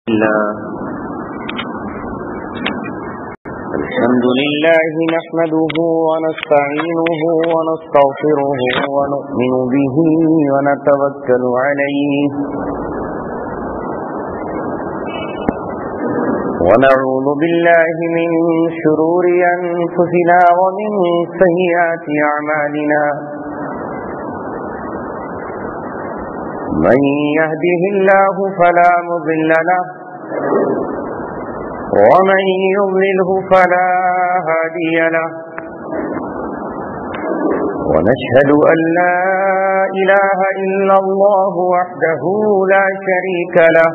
الحمد لله نحمده ونستعينه ونستغفره ونؤمن به ونتوكل عليه ونعوذ بالله من شرور أنفسنا ومن سيئات أعمالنا من يهده الله فلا مضل له ومن يضلله فلا هادي له ونشهد أن لا إله إلا الله وحده لا شريك له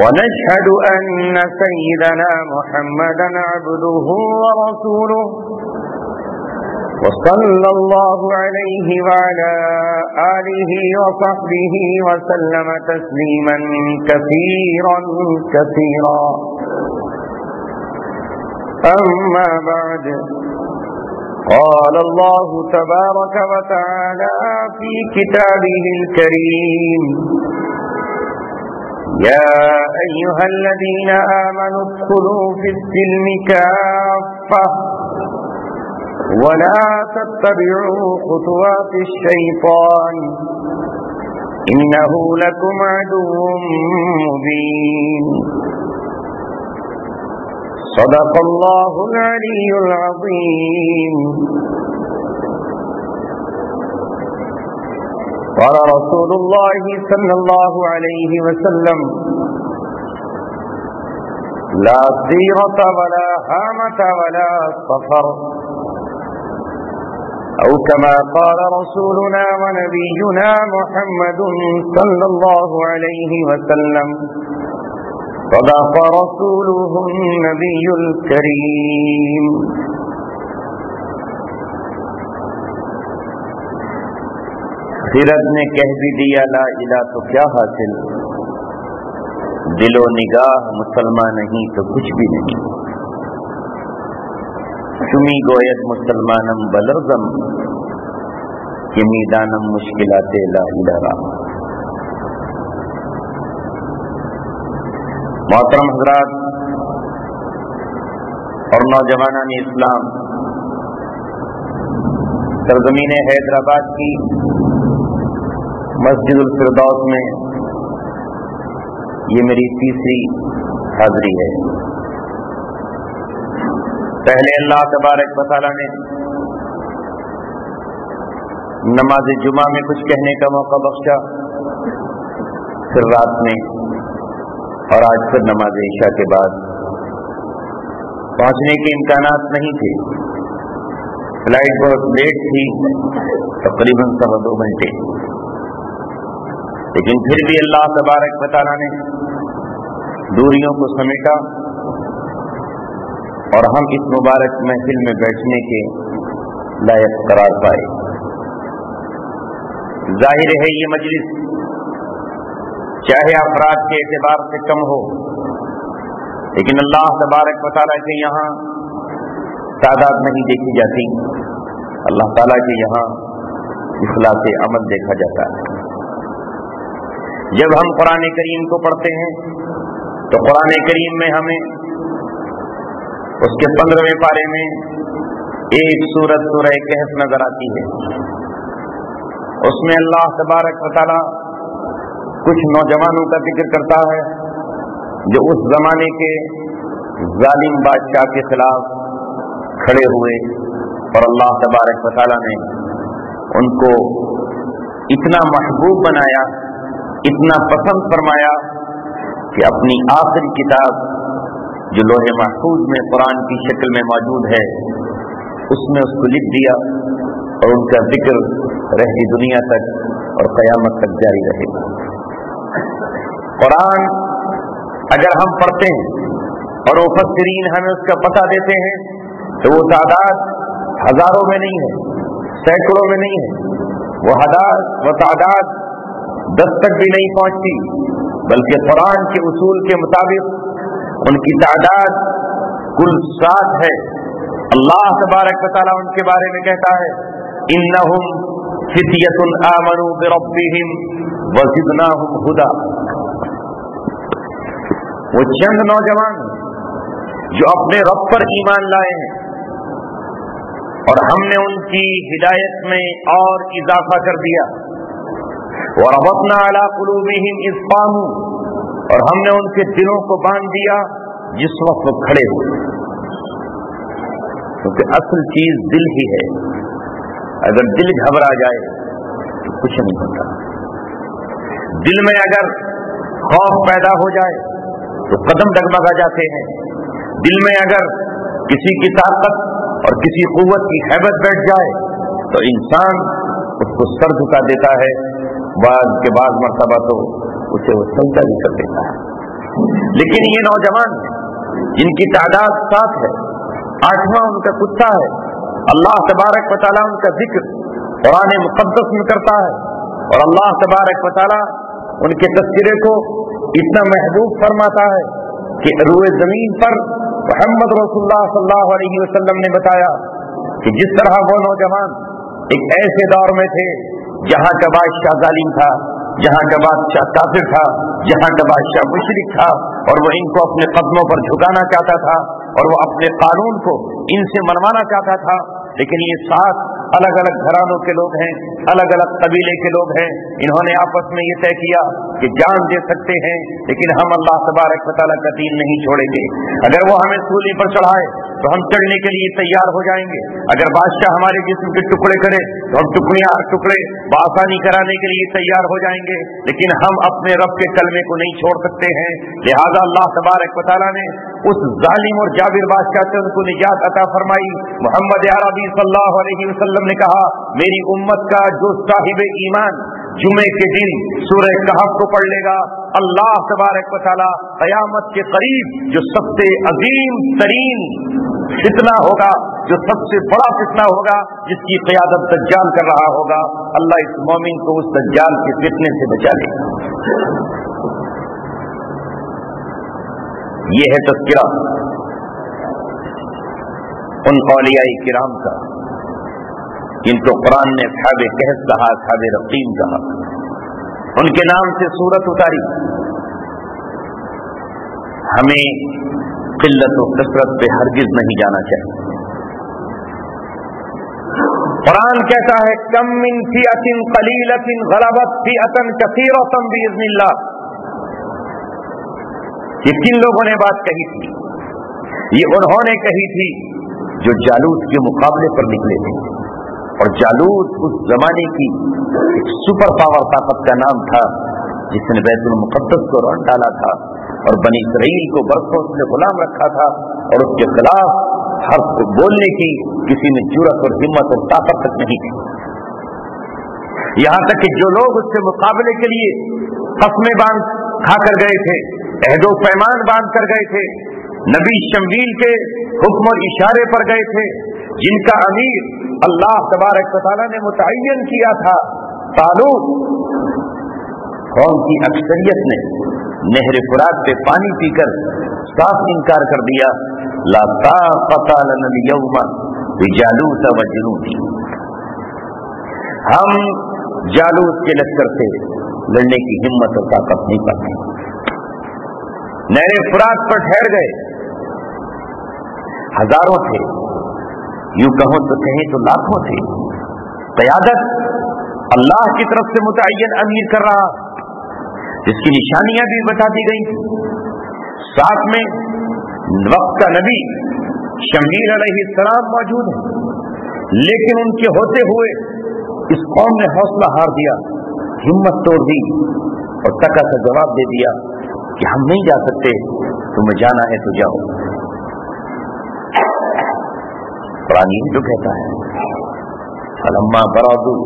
ونشهد أن سيدنا محمدا عبده ورسوله وصلى الله عليه وعلى آله وصحبه وسلم تسليما كثيرا كثيرا أما بعد قال الله تبارك وتعالى في كتابه الكريم يا أيها الذين آمنوا ادخلوا في السلم كافة ولا تتبعوا خطوات الشيطان إنه لكم عدو مبين صدق الله العلي العظيم قال رسول الله صلى الله عليه وسلم لا سيرة ولا هامة ولا سفر أو كما قال رسولنا ونبينا محمد صلى الله عليه وسلم صدق رسوله النبي الكريم خیرت نے کہہ بھی دیا لا الہ تو کیا حاصل، دل و نگاہ مسلمان نہیں تو کچھ بھی نہیں. شمی گوید مسلمانم بلرزم کہ میدانم مشکلات لا الہ را. محترم حضرات اور نوجوانان اسلام، سرزمین حیدرآباد کی مسجد الفردوس میں یہ میری تیسری حاضری ہے. پہلے اللہ تبارک و تعالیٰ نے نماز جمعہ میں کچھ کہنے کا موقع بخشا، پھر رات میں، اور آج پھر نماز عشاء کے بعد. پہنچنے کے امکانات نہیں تھے، فلائٹ بہت لیٹ تھی، تقریباً 2.25 گھنٹے، لیکن پھر بھی اللہ تبارک و تعالیٰ نے دوریوں کو سمیٹا اور ہم اس مبارک محفل میں بیٹھنے کے لائق قرار پائے. ظاہر ہے یہ مجلس چاہے افراد کے اعتبار سے کم ہو، لیکن اللہ تبارک و تعالیٰ کے یہاں تعداد نہیں دیکھی جاتی، اللہ تعالیٰ کے یہاں اخلاص عمل دیکھا جاتا ہے. جب ہم قرآن کریم کو پڑھتے ہیں تو قرآن کریم میں ہمیں اس کے 15ویں پارے میں ایک سورت سورہ کہف نظر آتی ہے. اس میں اللہ تبارک و تعالیٰ کچھ نوجوانوں کا ذکر کرتا ہے جو اس زمانے کے ظالم بادشاہ کے خلاف کھڑے ہوئے، اور اللہ تبارک و تعالیٰ نے ان کو اتنا محبوب بنایا، اتنا پسند فرمایا کہ اپنی آخری کتاب جو لوح محفوظ میں قرآن کی شکل میں موجود ہے اس میں اس کو لکھ دیا، اور ان کا ذکر رہتی دنیا تک اور قیامت تک جاری رہے گا. قرآن اگر ہم پڑھتے ہیں اور مفسرین ہمیں اس کا پتہ دیتے ہیں تو وہ تعداد ہزاروں میں نہیں ہے، سینکڑوں میں نہیں ہے، وہ تعداد 10 تک بھی نہیں پہنچتی، بلکہ قرآن کے اصول کے مطابق ان کی تعداد کل 7 ہے. اللہ تبارک و تعالیٰ ان کے بارے میں کہتا ہے انہم فتیۃ آمنوا بربہم وزدناہم ہدی. وہ چند نوجوان جو اپنے رب پر ایمان لائے ہیں اور ہم نے ان کی ہدایت میں اور اضافہ کر دیا. وَرَبَطْنَا عَلَىٰ قُلُوبِهِمْ إِذْ قَامُوا، اور ہم نے ان کے دلوں کو باندھ دیا جس وقت وہ کھڑے ہوئے. کیونکہ اصل چیز دل ہی ہے. اگر دل گھبرا جائے تو کچھ نہیں ہوتا. دل میں اگر خوف پیدا ہو جائے تو قدم ڈگمگا جاتے ہیں. دل میں اگر کسی کی طاقت اور کسی قوت کی ہیبت بیٹھ جائے تو انسان اس کو سر جھکا دیتا ہے. بعض مرتبہ تو اسے وہ سجدہ بھی کر دیتا ہے. لیکن یہ نوجوان جن کی تعداد 7 ہے، 8واں ان کا کتا ہے، اللہ تبارک و تعالیٰ ان کا ذکر قرآن مقدس میں کرتا ہے، اور اللہ تبارک و تعالیٰ ان کے تذکرے کو اتنا محبوب فرماتا ہے کہ روئے زمین پر محمد رسول اللہ صلی اللہ علیہ وسلم نے بتایا کہ جس طرح وہ نوجوان ایک ایسے دور میں تھے جہاں کا بادشاہ ظالم تھا، جہاں کا بادشاہ کافر تھا، جہاں کا بادشاہ مشرک تھا، اور وہ ان کو اپنے قدموں پر جھکانا چاہتا تھا اور وہ اپنے قانون کو ان سے منوانا چاہتا تھا. لیکن یہ 7 الگ الگ گھرانوں کے لوگ ہیں، الگ الگ قبیلے کے لوگ ہیں. انہوں نے آپس میں یہ طے کیا کہ جان دے سکتے ہیں لیکن ہم اللہ تبارک و تعالیٰ کا دین نہیں چھوڑیں گے. اگر وہ ہمیں سولی پر چڑھائے تو ہم چڑھنے کے لیے تیار ہو جائیں گے. اگر بادشاہ ہمارے جسم کے ٹکڑے کرے تو ہم ٹکڑے بآسانی کرانے کے لیے تیار ہو جائیں گے. لیکن ہم اپنے رب کے کلمے کو نہیں چھوڑ سکتے ہیں. لہذا اللہ تبارک و تعالیٰ نے اس ظالم اور جابر بادشاہ سے ان کو نجات عطا فرمائی. محمد عربی صلی اللہ علیہ وسلم نے کہا، میری امت کا جو صاحب ایمان جمعے کے دن سورہ کہف کو پڑھ لے گا، اللہ تبارک و تعالیٰ قیامت کے قریب جو سب سے عظیم ترین فتنہ ہوگا، جو سب سے بڑا فتنہ ہوگا، جس کی قیادت دجال کر رہا ہوگا، اللہ اس مومن کو اس دجال کے فتنے سے بچا لے گا. یہ ہے تذکرہ ان اولیاء کرام کا جن کو قرآن نے اصحاب کہف کہا، اصحاب رقیم کہا. ان کے نام سے سورت اتاری. ہمیں قلت و کثرت پہ ہرگز نہیں جانا چاہیے. قرآن کہتا ہے کم من فئۃ قلیلۃ غلبت فئۃ کثیرۃ باذن اللہ. یہ کن لوگوں نے بات کہی تھی؟ یہ انہوں نے کہی تھی جو جالوت کے مقابلے پر نکلے تھے. اور جالوت اس زمانے کی ایک سپر پاور طاقت کا نام تھا جس نے بیت المقدس کو رون ڈالا تھا اور بنی اسرائیل کو برسوں سے غلام رکھا تھا، اور اس کے خلاف حرف کو بولنے کی کسی میں جرأت اور ہمت اور طاقت تک نہیں تھی. یہاں تک کہ جو لوگ اس سے مقابلے کے لیے قسمیں باندھ کھا کر گئے تھے، عہد و پیمان باندھ کر گئے تھے، نبی شمویل کے حکم اور اشارے پر گئے تھے، جن کا امیر اللہ تبارک و تعالیٰ نے متعین کیا تھا طالوت، قوم کی اکثریت نے نہر فرات پہ پانی پی کر صاف انکار کر دیا. لا طاقت لنا اليوم بجالوت وجنودہ. ہم جالوت کے لشکر سے لڑنے کی ہمت اور طاقت نہیں پاتے. نہر فرات پر ٹھہر گئے، ہزاروں تھے، یوں کہوں تو کہیں تو لاکھوں تھے. قیادت اللہ کی طرف سے متعین امیر کر رہا، جس کی نشانیاں بھی بتا دی گئی تھی. ساتھ میں وقت کا نبی شمویل علیہ السلام موجود ہے، لیکن ان کے ہوتے ہوئے اس قوم نے حوصلہ ہار دیا، ہمت توڑ دی اور ٹکا سا جواب دے دیا کہ ہم نہیں جا سکتے، تمہیں جانا ہے تو جاؤ. قرآن یہ جو کہتا ہے فلما برازوا،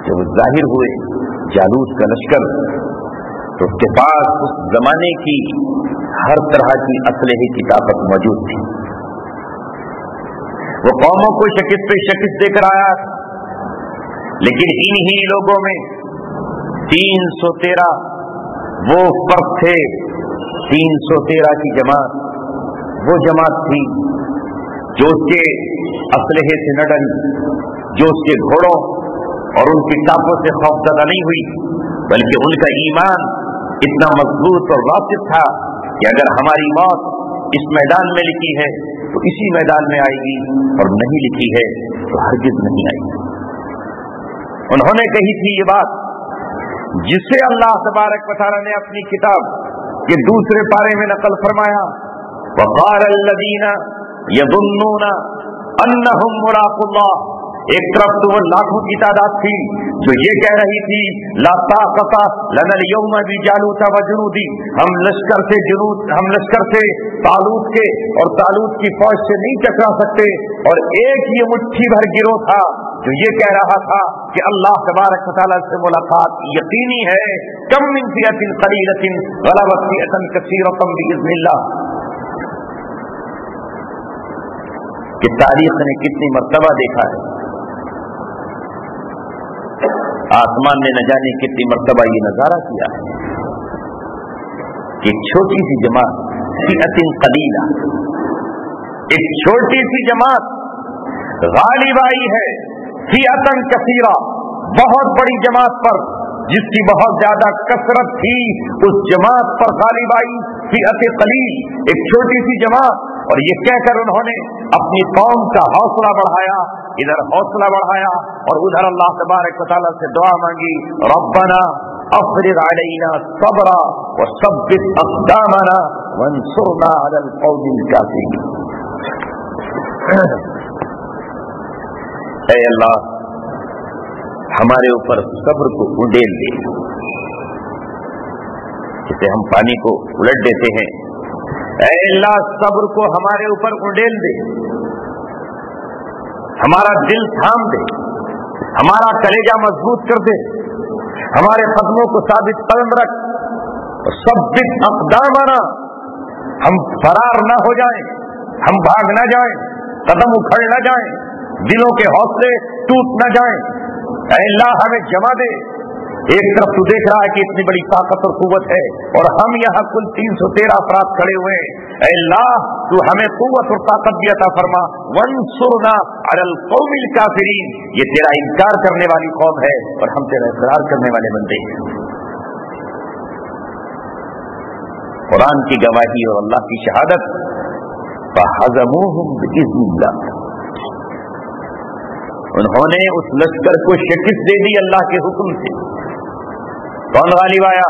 جب ظاہر ہوئے جالوت کا لشکر تو اس کے پاس اس زمانے کی ہر طرح کی اسلحے کی طاقت موجود تھی. وہ قوموں کو شکست پہ شکست دے کر آیا، لیکن انہی لوگوں میں 313 وہ فرق تھے. 313 کی جماعت وہ جماعت تھی جو اس کے اسلحے سے نہ ڈری، جو اس کے گھوڑوں اور ان کی ٹاپوں سے خوف زدہ نہیں ہوئی، بلکہ ان کا ایمان इतना मजबूत और वासिफ था कि अगर हमारी मौत इस मैदान में लिखी है तो इसी मैदान में आएगी, और नहीं लिखी है तो हरगिज नहीं आएगी। उन्होंने कही थी ये बात जिसे अल्लाह तबारक व तआला ने अपनी किताब के दूसरे पारे में नकल फरमाया, वक़ाल अल्लज़ीना यज़ुन्नूना अन्नहुम मुलाक़ुल्लाह। एक तरफ तो वो लाखों की तादाद थी जो ये कह रही थी ला ताक़ता लनल यौमा बिजालूत व जुनूदी, हम लश्कर से तालूत के और तालूत की फौज से नहीं टकरा सकते। और एक ये मुट्ठी भर गिरोह था जो ये कह रहा था कि अल्लाह तबारक व तआला से मुलाकात यकीनी है। कम मिन फ़िअतिन क़लीलतिन ग़लबत फ़िअतन कसीरतन बिइज़्निल्लाह। कि तारीख ने कितनी मर्तबा देखा है, आसमान ने न जाने कितनी मर्तबा ये नजारा किया है कि एक छोटी सी जमात फ़िअतिन क़लीला, एक छोटी सी जमात गालिब आई है फ़िअतन कसीरा, बहुत बड़ी जमात पर जिसकी बहुत ज्यादा कसरत थी, उस जमात पर गालिब आई फ़िअत क़लील, एक छोटी सी जमात। और ये कहकर उन्होंने अपनी कौम का हौसला बढ़ाया, इधर हौसला बढ़ाया और उधर अल्लाह तबारक व तआला से दुआ मांगी, रब्बना अफ़रिग़ अलैना सब्रा व सब्बित अक़दामना वंसुरना अलल क़ौमिल काफ़िरीन। ऐ अल्लाह, हमारे ऊपर सब्र को उंडेल दे, जिसे हम पानी को उलट देते हैं। ऐ अल्लाह, सब्र को हमारे ऊपर उंडेल दे, हमारा दिल थाम दे, हमारा कलेजा मजबूत कर दे, हमारे कदमों को साबित कदम रख। सब्बित अक़दामना, हम फरार न हो जाएं, हम भाग न जाएं, कदम उखड़ न जाएं, दिलों के हौसले टूट न जाएं। ऐ अल्लाह, हमें जमा दे। एक तरफ तू देख रहा है कि इतनी बड़ी ताकत और कुव्वत है और हम यहाँ कुल 313 अफराद खड़े हुए हैं। ऐ अल्लाह, तू हमें कुव्वत और ताकत भी अता फरमा। वंसुरना अलल क़ौमिल काफ़िरीन, ये तेरा इनकार करने वाली कौम है और हम तेरा इक़रार करने वाले बंदे हैं। कुरान की गवाही और अल्लाह की शहादत, फ़हज़मूहुम बिइज़्निल्लाह, उन्होंने उस लश्कर को शिकस्त दे दी अल्लाह के हुक्म से। कौन गालिब आया?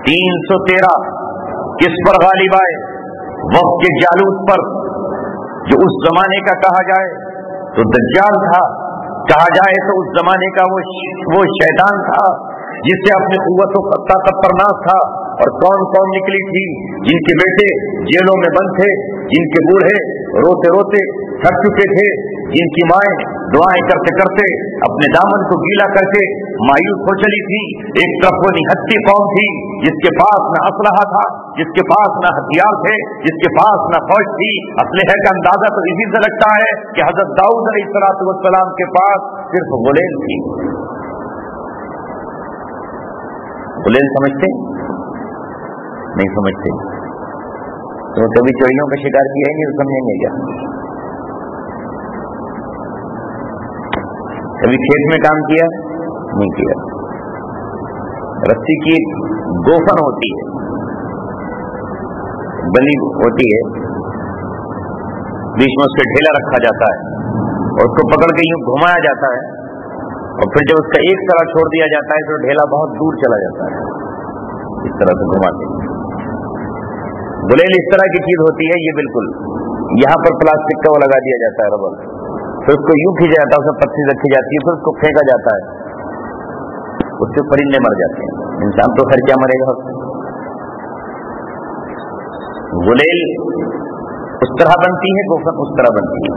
313। किस पर गालिब आए? वक्त के जालूत पर, जो उस जमाने का कहा जाए तो दज्जाल था, कहा जाए तो उस जमाने का वो शैतान था जिससे अपनी कुव्वत और ताकत पर नाज था। और कौन कौन निकली थी? जिनके बेटे जेलों में बंद थे, जिनके बूढ़े रोते रोते थक चुके थे, जिनकी माएं दुआएं करते करते अपने दामन को गीला करके मायूस हो चली थी। एक तरफ वो निहत्ती कौम थी जिसके पास न असलहा था, जिसके पास न हथियार थे, जिसके पास न फौज थी। असलहे का अंदाजा तो इसी से लगता है कि हजरत दाऊद अलैहिस्सलाम के पास सिर्फ गुलेल थी। गुलेल समझते नहीं? समझते तो कभी चोरियों का शिकार किया ही नहीं, तो समझेंगे क्या? कभी खेत में काम किया? नहीं किया। रस्सी की गोफन होती है, बली होती है, बीच में उसका ढेला रखा जाता है और उसको पकड़ के यूं घुमाया जाता है और फिर जब उसका एक तरह छोड़ दिया जाता है तो ढेला बहुत दूर चला जाता है। इस तरह से घुमाते। गुलेल इस तरह की चीज होती है, ये बिल्कुल यहाँ पर प्लास्टिक का वो लगा दिया जाता है, रबर, फिर उसको यूं खींचा जाता है, उसमें पत्ती रखी जाती है, फिर उसको फेंका जाता है, उससे परिंदे मर जाते हैं। इंसान तो खैर क्या मरेगा। गुलेल उस तरह बनती है, गोफन उस तरह बनती है।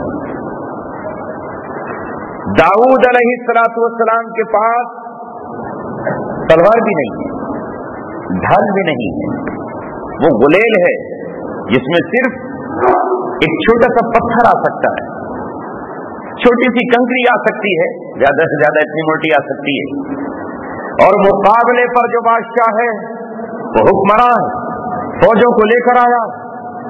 दाऊद अलैहिस्सलाम के पास तलवार भी नहीं है, ढाल भी नहीं है, वो गुलेल है जिसमें सिर्फ एक छोटा सा पत्थर आ सकता है, छोटी सी कंकरी आ सकती है, ज्यादा से ज्यादा इतनी मोटी आ सकती है। और मुकाबले पर जो बादशाह है वो हुक्मरान फौजों को लेकर आया।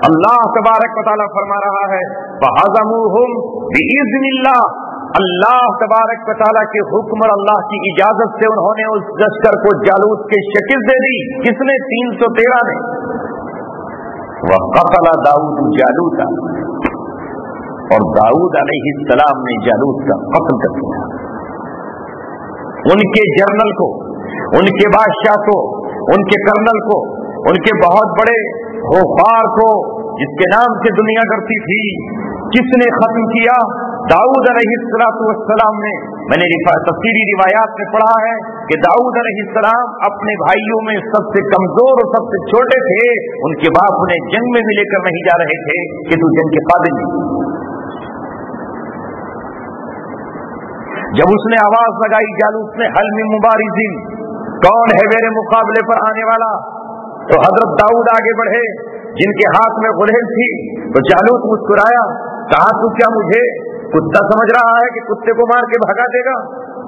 अल्लाह तबारक व तआला फरमा रहा है फ़हज़मूहुम बिइज़्निल्लाह, اللہ تبارک و تعالیٰ کے حکم اور اللہ کی اجازت سے انہوں نے اس لشکر کو جالوت کے شکل دے دی. کس نے؟ 313 نے. وقتل داؤد جالوت، اور داؤد علیہ السلام نے جالوت کا قتل کر دیا. ان کے جنرل کو، ان کے بادشاہ کو، ان کے کرنل کو، ان کے بہت بڑے غفار کو، جس کے نام سے دنیا کرتی تھی، کس نے ختم کیا؟ داؤد علیہ السلام نے. میں نے تفسیری روایات میں پڑھا ہے کہ داؤد علیہ السلام اپنے بھائیوں میں سب سے کمزور اور سب سے چھوٹے تھے. ان کے باپ انہیں جنگ میں بھی لے کر نہیں جا رہے تھے کہ تو جنگ کے قابل نہیں. جب اس نے آواز لگائی جالوت نے، حل من مبارزین، کون ہے میرے مقابلے پر آنے والا؟ تو حضرت داؤد آگے بڑھے جن کے ہاتھ میں غلیل تھی. تو جالوت مسکرایا، کہا تو کیا مجھے کتا سمجھ رہا ہے کہ کتے کو مار کے بھگا دے گا؟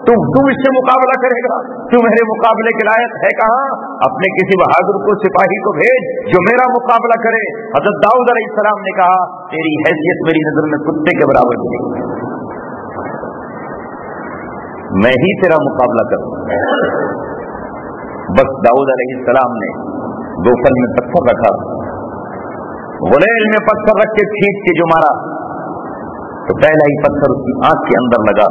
تم اس سے مقابلہ کرے گا؟ تو میرے مقابلے کے لائق ہے کہاں؟ اپنے کسی بہادر کو، سپاہی کو بھیج جو میرا مقابلہ کرے. حضرت داؤد علیہ السلام نے کہا، تیری حیثیت میری نظر میں کتے کے برابر نہیں، میں ہی تیرا مقابلہ کروں. بس داؤد علیہ السلام نے دوفل میں پتھر رکھا، غلیل میں پتھر رکھ کے کھینچ کے جو مارا تو پہلا ہی پتھر اس کی آنکھ کے اندر لگا،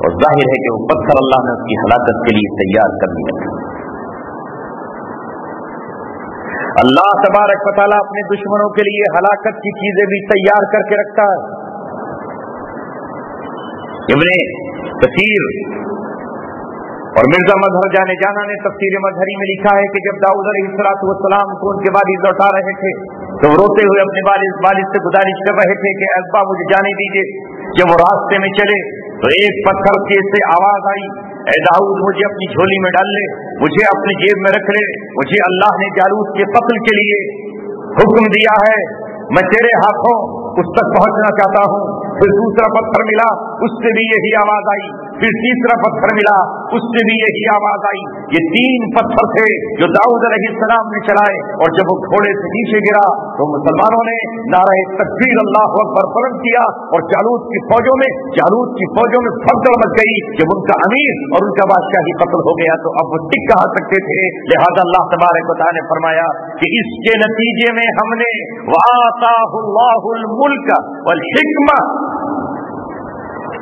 اور ظاہر ہے کہ وہ پتھر اللہ نے اس کی ہلاکت کے لیے تیار کر دیا تھا. اللہ تبارک و تعالیٰ اپنے دشمنوں کے لیے ہلاکت کی چیزیں بھی تیار کر کے رکھتا ہے. ابن کثیر اور مرزا مظہر جانے جانا نے تفسیر مظہری میں لکھا ہے کہ جب داؤد علیہ السلام کو ان کے والد لوٹا رہے تھے تو وہ روتے ہوئے اپنے والد سے گزارش کر رہے تھے کہ ابا مجھے جانے دیجیے. جب وہ راستے میں چلے تو ایک پتھر کے سے آواز آئی، اے داؤد مجھے اپنی جھولی میں ڈال لے، مجھے اپنی جیب میں رکھ لے، مجھے اللہ نے جالوت کے قتل کے لیے حکم دیا ہے، میں تیرے ہاتھوں اس تک پہنچنا چاہتا ہوں. پھر دوسرا پتھر ملا، اس سے بھی یہی آواز آئی. پھر تیسرا پتھر ملا، اس سے بھی یہی آواز آئی. یہ 3 پتھر تھے جو داؤد علیہ السلام نے چلائے، اور جب وہ گھوڑے سے نیچے گرا تو مسلمانوں نے نعرہ تکبیر اللہ اکبر بلند کیا، اور جالوت کی فوجوں میں بھگدڑ مچ گئی. جب ان کا امیر اور ان کا بادشاہ ہی قتل ہو گیا تو اب وہ ٹک کہا سکتے تھے. لہذا اللہ تبارک و تعالیٰ نے فرمایا کہ اس کے نتیجے میں ہم نے وَآتَاهُ اللَّهُ الْمُلْكَ وَالْحِكْمَةَ،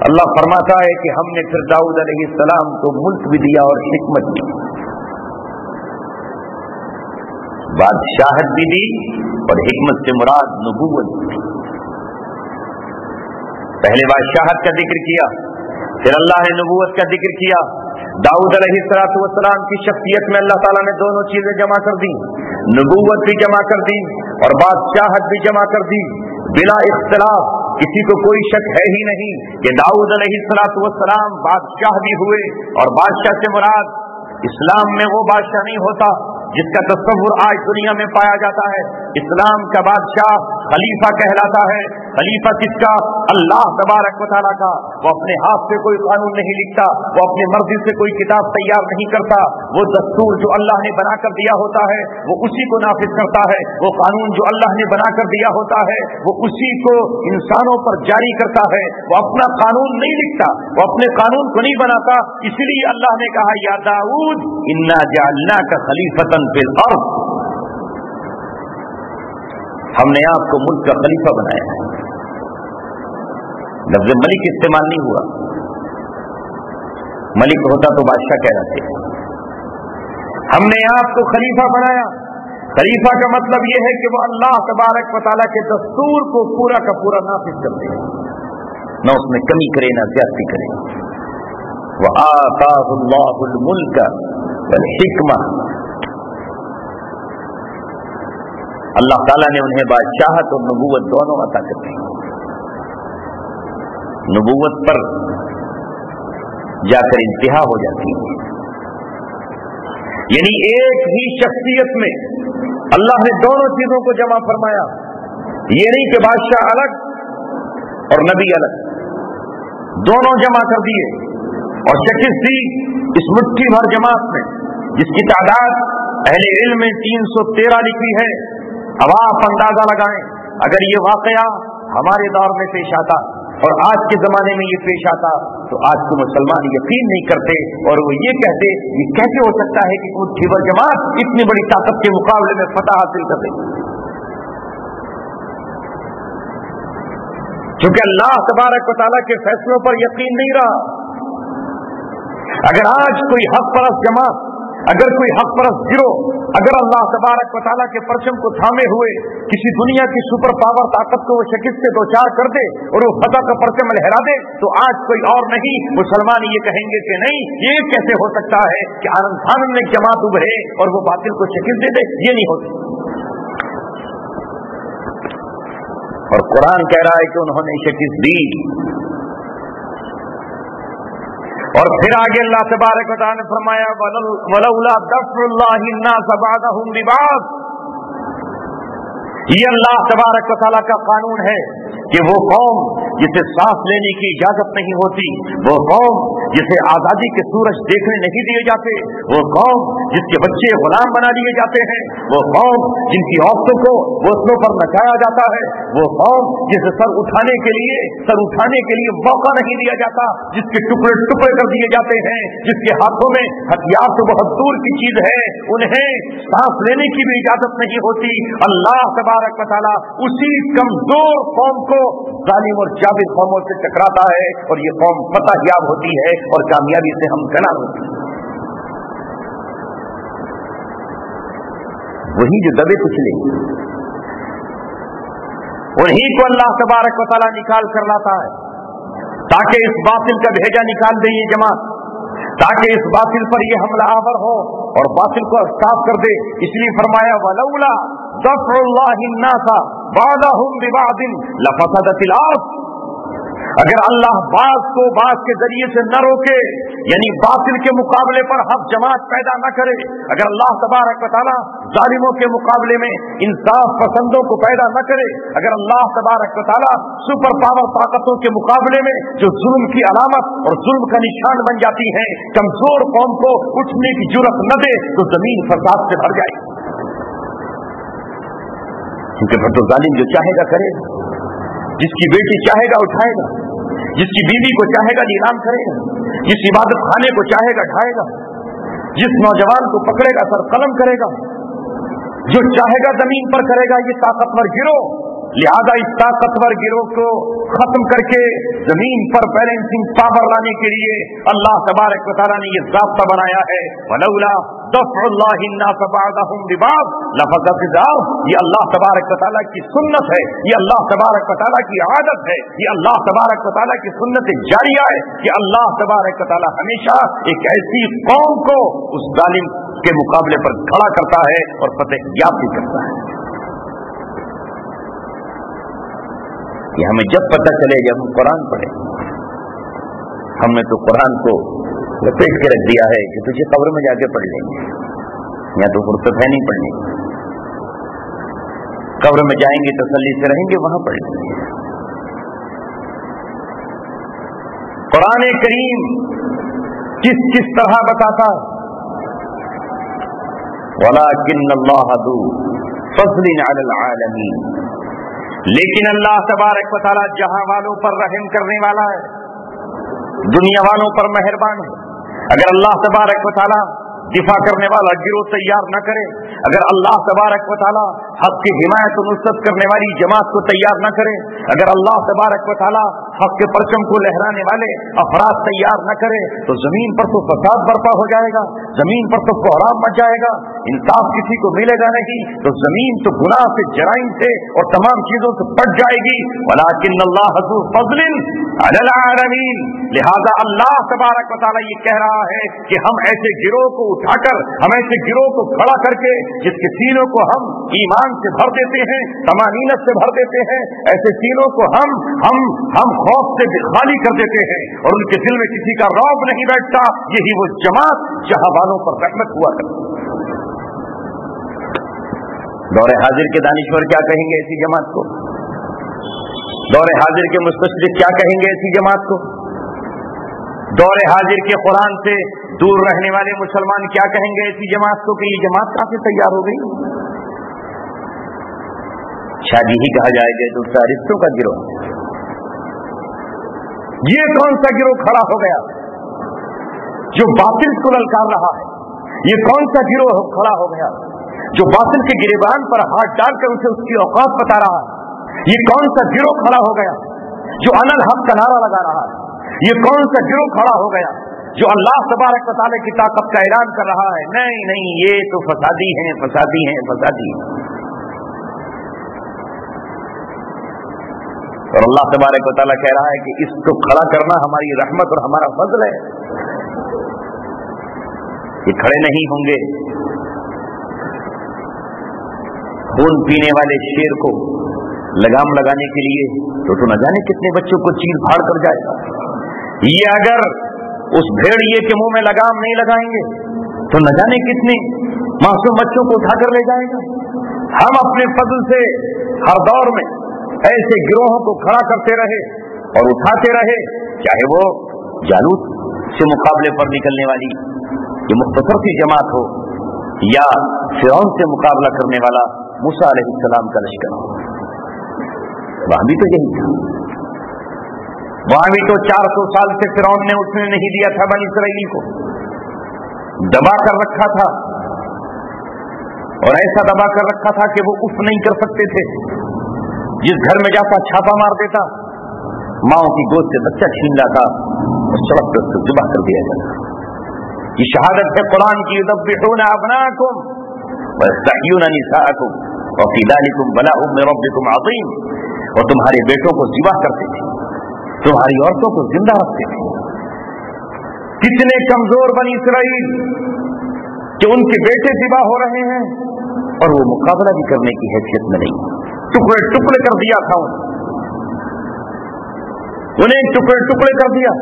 اللہ فرماتا ہے کہ ہم نے پھر داؤد علیہ السلام کو ملک بھی دیا اور حکمت بھی، بادشاہت بھی دی، اور حکمت سے مراد نبوت بھی. پہلے بادشاہت کا ذکر کیا، پھر اللہ نے نبوت کا ذکر کیا. داؤد علیہ السلام کی شخصیت میں اللہ تعالیٰ نے دونوں چیزیں جمع کر دی، نبوت بھی جمع کر دی اور بادشاہت بھی جمع کر دی بلا اختلاف. کسی کو کوئی شک ہے ہی نہیں کہ داؤد علیہ السلام بادشاہ بھی ہوئے، اور بادشاہ سے مراد اسلام میں وہ بادشاہ نہیں ہوتا جس کا تصور آج دنیا میں پایا جاتا ہے. اسلام کا بادشاہ خلیفہ کہلاتا ہے. خلیفہ کس کا؟ اللہ تبارک و تعالیٰ کا. وہ اپنے ہاتھ سے کوئی قانون نہیں لکھتا، وہ اپنی مرضی سے کوئی کتاب تیار نہیں کرتا. وہ دستور جو اللہ نے بنا کر دیا ہوتا ہے وہ اسی کو نافذ کرتا ہے. وہ قانون جو اللہ نے بنا کر دیا ہوتا ہے وہ اسی کو انسانوں پر جاری کرتا ہے. وہ اپنا قانون نہیں لکھتا، وہ اپنے قانون کو نہیں بناتا. اس لیے اللہ نے کہا یا داؤد انا جعلناک خلیفۃ فی الارض، ہم نے آپ کو ملک کا خلیفہ بنایا ہے. لفظ ملک استعمال نہیں ہوا، ملک ہوتا تو بادشاہ کہلاتے. ہم نے آپ کو خلیفہ بنایا. خلیفہ کا مطلب یہ ہے کہ وہ اللہ تبارک و تعالیٰ کے دستور کو پورا کا پورا نافذ کرتے ہیں، نہ اس میں کمی کرے نہ زیادتی کرے. وَآتَاهُ اللَّهُ الْمُلْكَ وَالْحِكْمَةَ، اللہ تعالیٰ نے انہیں بادشاہت اور نبوت دونوں عطا کر دی. نبوت پر جا کر انتہا ہو جاتی ہے، یعنی ایک ہی شخصیت میں اللہ نے دونوں چیزوں کو جمع فرمایا. یہ نہیں کہ بادشاہ الگ اور نبی الگ، دونوں جمع کر دیے اور شکست دی اس مٹھی بھر جماعت میں جس کی تعداد اہل علم میں 313 لکھی ہے. اب آپ اندازہ لگائیں اگر یہ واقعہ ہمارے دور میں پیش آتا اور آج کے زمانے میں یہ پیش آتا تو آج کے مسلمان یقین نہیں کرتے اور وہ یہ کہتے یہ کیسے ہو سکتا ہے کہ کوئی خیبر جماعت اتنی بڑی طاقت کے مقابلے میں فتح حاصل کر دے. کیونکہ اللہ تبارک و تعالیٰ کے فیصلوں پر یقین نہیں رہا. اگر آج کوئی حق پرست جماعت، اگر کوئی حق پرست گروہ اگر اللہ تبارک و تعالیٰ کے پرچم کو تھامے ہوئے کسی دنیا کی سپر پاور طاقت کو وہ شکست سے دوچار کر دے اور وہ فتح کا پرچم لہرا دے تو آج کوئی اور نہیں مسلمان یہ کہیں گے کہ نہیں یہ کیسے ہو سکتا ہے کہ آنند خان میں ایک جماعت ابھرے اور وہ باطل کو شکست دے دے. یہ نہیں ہوتی. اور قرآن کہہ رہا ہے کہ انہوں نے شکست دی. اور پھر آگے اللہ تبارک و تعالیٰ نے فرمایا وَلَوْلَا دَفْعُ اللَّهِ النَّاسَ بَعْضَهُمْ بِبَعْضٍ. یہ اللہ تبارک و تعالیٰ کا قانون ہے کہ وہ قوم جسے سانس لینے کی اجازت نہیں ہوتی، وہ قوم جسے آزادی کے سورج دیکھنے نہیں دیے جاتے، وہ قوم جس کے بچے غلام بنا لیے جاتے ہیں، وہ قوم جن کی عورتوں کو بوتلوں پر نچایا جاتا ہے، وہ قوم جسے سر اٹھانے کے لیے موقع نہیں دیا جاتا، جس کے ٹکڑے ٹکڑے کر دیے جاتے ہیں، جس کے ہاتھوں میں ہتھیار تو بہت دور کی چیز ہے، انہیں سانس لینے کی بھی اجازت نہیں ہوتی. اللہ تبارک و تعالیٰ اسی کمزور قوم کو ظالم اور جابر قوموں سے ٹکراتا ہے اور یہ قوم فتح یاب ہوتی ہے اور کامیابی سے ہمکنار ہوتی ہے. وہی جو دبے کچلے انہی کو اللہ تبارک و تعالیٰ نکال کر لاتا ہے تاکہ اس باطل کا بھیجا نکال دے یہ جماعت، تاکہ اس باطل پر یہ حملہ آور ہو اور باطل کو صاف کر دے. اس لیے فرمایا وَلَوْلَا دَفْعُ اللَّهِ النَّاسَ بَعْضَهُمْ بِبَعْضٍ لَفَسَدَتِ الْأَرْضُ. اگر اللہ بعض کو بعض کے ذریعے سے نہ روکے، یعنی باطل کے مقابلے پر حق جماعت پیدا نہ کرے، اگر اللہ تبارک و تعالیٰ ظالموں کے مقابلے میں انصاف پسندوں کو پیدا نہ کرے، اگر اللہ تبارک و تعالیٰ سپر پاور طاقتوں کے مقابلے میں جو ظلم کی علامت اور ظلم کا نشان بن جاتی ہیں کمزور قوم کو اٹھنے کی جرأت نہ دے تو زمین فساد سے بھر جائے. کیونکہ پھر تو ظالم جو چاہے گا کرے گا، جس کی بیٹی چاہے گا اٹھائے گا، جس کی بیوی کو چاہے گا نیلام کرے گا، جس عبادت خانے کو چاہے گا ڈھائے گا، جس نوجوان کو پکڑے گا سر قلم کرے گا، جو چاہے گا زمین پر کرے گا. یہ طاقتور گروہ، لہذا اس طاقتور گروہ کو ختم کر کے زمین پر بیلنسنگ پاور لانے کے لیے اللہ تبارک و تعالیٰ نے یہ ضابطہ بنایا ہے وَلَوْلَا دَفْعُ اللَّهِ النَّاسَ بَعْضَهُمْ بِبَعْضٍ لَفَسَدَتِ الْأَرْضُ. یہ اللہ تبارک و تعالیٰ کی سنت ہے، یہ اللہ تبارک و تعالیٰ کی عادت ہے، یہ اللہ تبارک و تعالیٰ کی سنت جاریہ ہے کہ اللہ تبارک و تعالیٰ ہمیشہ ایک ایسی قوم کو اس ظالم کے مقابلے پر کھڑا کرتا ہے اور فتح یاب بھی کرتا ہے. یہ ہمیں جب پتہ چلے جب ہم قرآن پڑھیں. ہم نے تو قرآن کو لپیٹ کے رکھ دیا ہے کہ تجھے قبر میں جا کے پڑھ لیں گے، یا تو فرصت ہے نہیں پڑھنے، قبر میں جائیں گے تسلی سے رہیں گے وہاں پڑھ لیں گے. قرآن کریم کس طرح بتاتا وَلَٰكِنَّ اللَّهَ ذُو فَضْلٍ عَلَى الْعَالَمِينَ. لیکن اللہ تبارک و تعالیٰ جہاں والوں پر رحم کرنے والا ہے، دنیا والوں پر مہربان ہے. اگر اللہ تبارک و تعالیٰ دفاع کرنے والا گروہ تیار نہ کرے، اگر اللہ تبارک و تعالیٰ حق کی حمایت و نصرت کرنے والی جماعت کو تیار نہ کرے، اگر اللہ تبارک و تعالیٰ حق کے پرچم کو لہرانے والے افراد تیار نہ کرے تو زمین پر تو فساد برپا ہو جائے گا، زمین پر تو کوہرام مچ جائے گا، انصاف کسی کو ملے گا نہیں، تو زمین تو گناہ سے، جرائم سے اور تمام چیزوں سے پٹ جائے گی. وَلَٰكِنَّ اللَّهَ ذُو فَضْلٍ عَلَى الْعَالَمِينَ. لہذا اللہ تبارک و تعالیٰ یہ کہہ رہا ہے کہ ہم ایسے گروہ کو اٹھا کر، ہم ایسے گروہ کو کھڑا کر کے جس کے سینوں کو ہم ایمان سے بھر دیتے ہیں، طمانینت سے بھر دیتے ہیں، ایسے سینوں کو ہم خوف سے خالی کر دیتے ہیں اور ان کے دل میں کسی کا رعب نہیں بیٹھتا. یہی وہ جماعت جہاں والوں پر رحمت ہوا کرتی. دور حاضر کے دانشور کیا کہیں گے ایسی جماعت کو؟ دور حاضر کے مستشرق کیا کہیں گے ایسی جماعت کو؟ دور حاضر کے قرآن سے دور رہنے والے مسلمان کیا کہیں گے ایسی جماعت کو کہ یہ جماعت کہاں سے تیار ہو گئی؟ شادی ہی کہا جائے گا تو رشتوں کا گروہ. ये कौन सा गिरोह खड़ा हो गया जो बातिल को ललकार रहा है? ये कौन सा गिरोह खड़ा हो गया जो बातिल के गिरेबान पर हाथ डालकर उसे उसकी औकात बता रहा है? ये कौन सा गिरोह खड़ा हो गया जो अनल हक का नारा लगा रहा है? ये कौन सा गिरोह खड़ा हो गया जो अल्लाह तबारक व तआला की ताकत का ऐलान कर रहा है? नहीं नहीं, ये तो फसादी हैं, फसादी हैं, फसादी हैं। और अल्लाह तबारक व तआला कह रहा है कि इसको खड़ा करना हमारी रहमत और हमारा फजल है। ये खड़े नहीं होंगे। खून पीने वाले शेर को लगाम लगाने के लिए तो न जाने कितने बच्चों को चीर फाड़ कर जाएगा। ये अगर उस भेड़िए के मुंह में लगाम नहीं लगाएंगे तो न जाने कितने मासूम बच्चों को उठाकर ले जाएगा। हम अपने फजल से हर दौर में ऐसे गिरोहों को खड़ा करते रहे और उठाते रहे, चाहे वो जालूत से मुकाबले पर निकलने वाली ये मुख्तसर सी जमात हो या फिरौन से मुकाबला करने वाला मूसा अलैहिस्सलाम का लश्कर हो। वहां भी तो यही था। वहां भी तो 400 साल से फिरौन ने उठने नहीं दिया था बनी इसराइली को, दबा कर रखा था और ऐसा दबा कर रखा था कि वो उफ नहीं कर सकते थे। जिस घर में जाता छापा मार देता, माओ की गोद से बच्चा छीन लाता और सड़क पर उसको जुबा कर दिया जाता। ये शहादत है कुरान की, युदब्बिहूना अब्नाअकुम व यस्तहयूना निसाअकुम व फी ज़ालिकुम बलाउम मिन रब्बिकुम अज़ीम। और तुम्हारे बेटों को ज़िबा करते थे, तुम्हारी औरतों को जिंदा रखते थे। कितने कमजोर बनी इसराइल कि उनके बेटे ज़िबा हो रहे हैं और वो मुकाबला भी करने की हैसियत में नहीं। टुकड़े टुकड़े कर दिया था उन्हें टुकड़े टुकड़े कर दिया।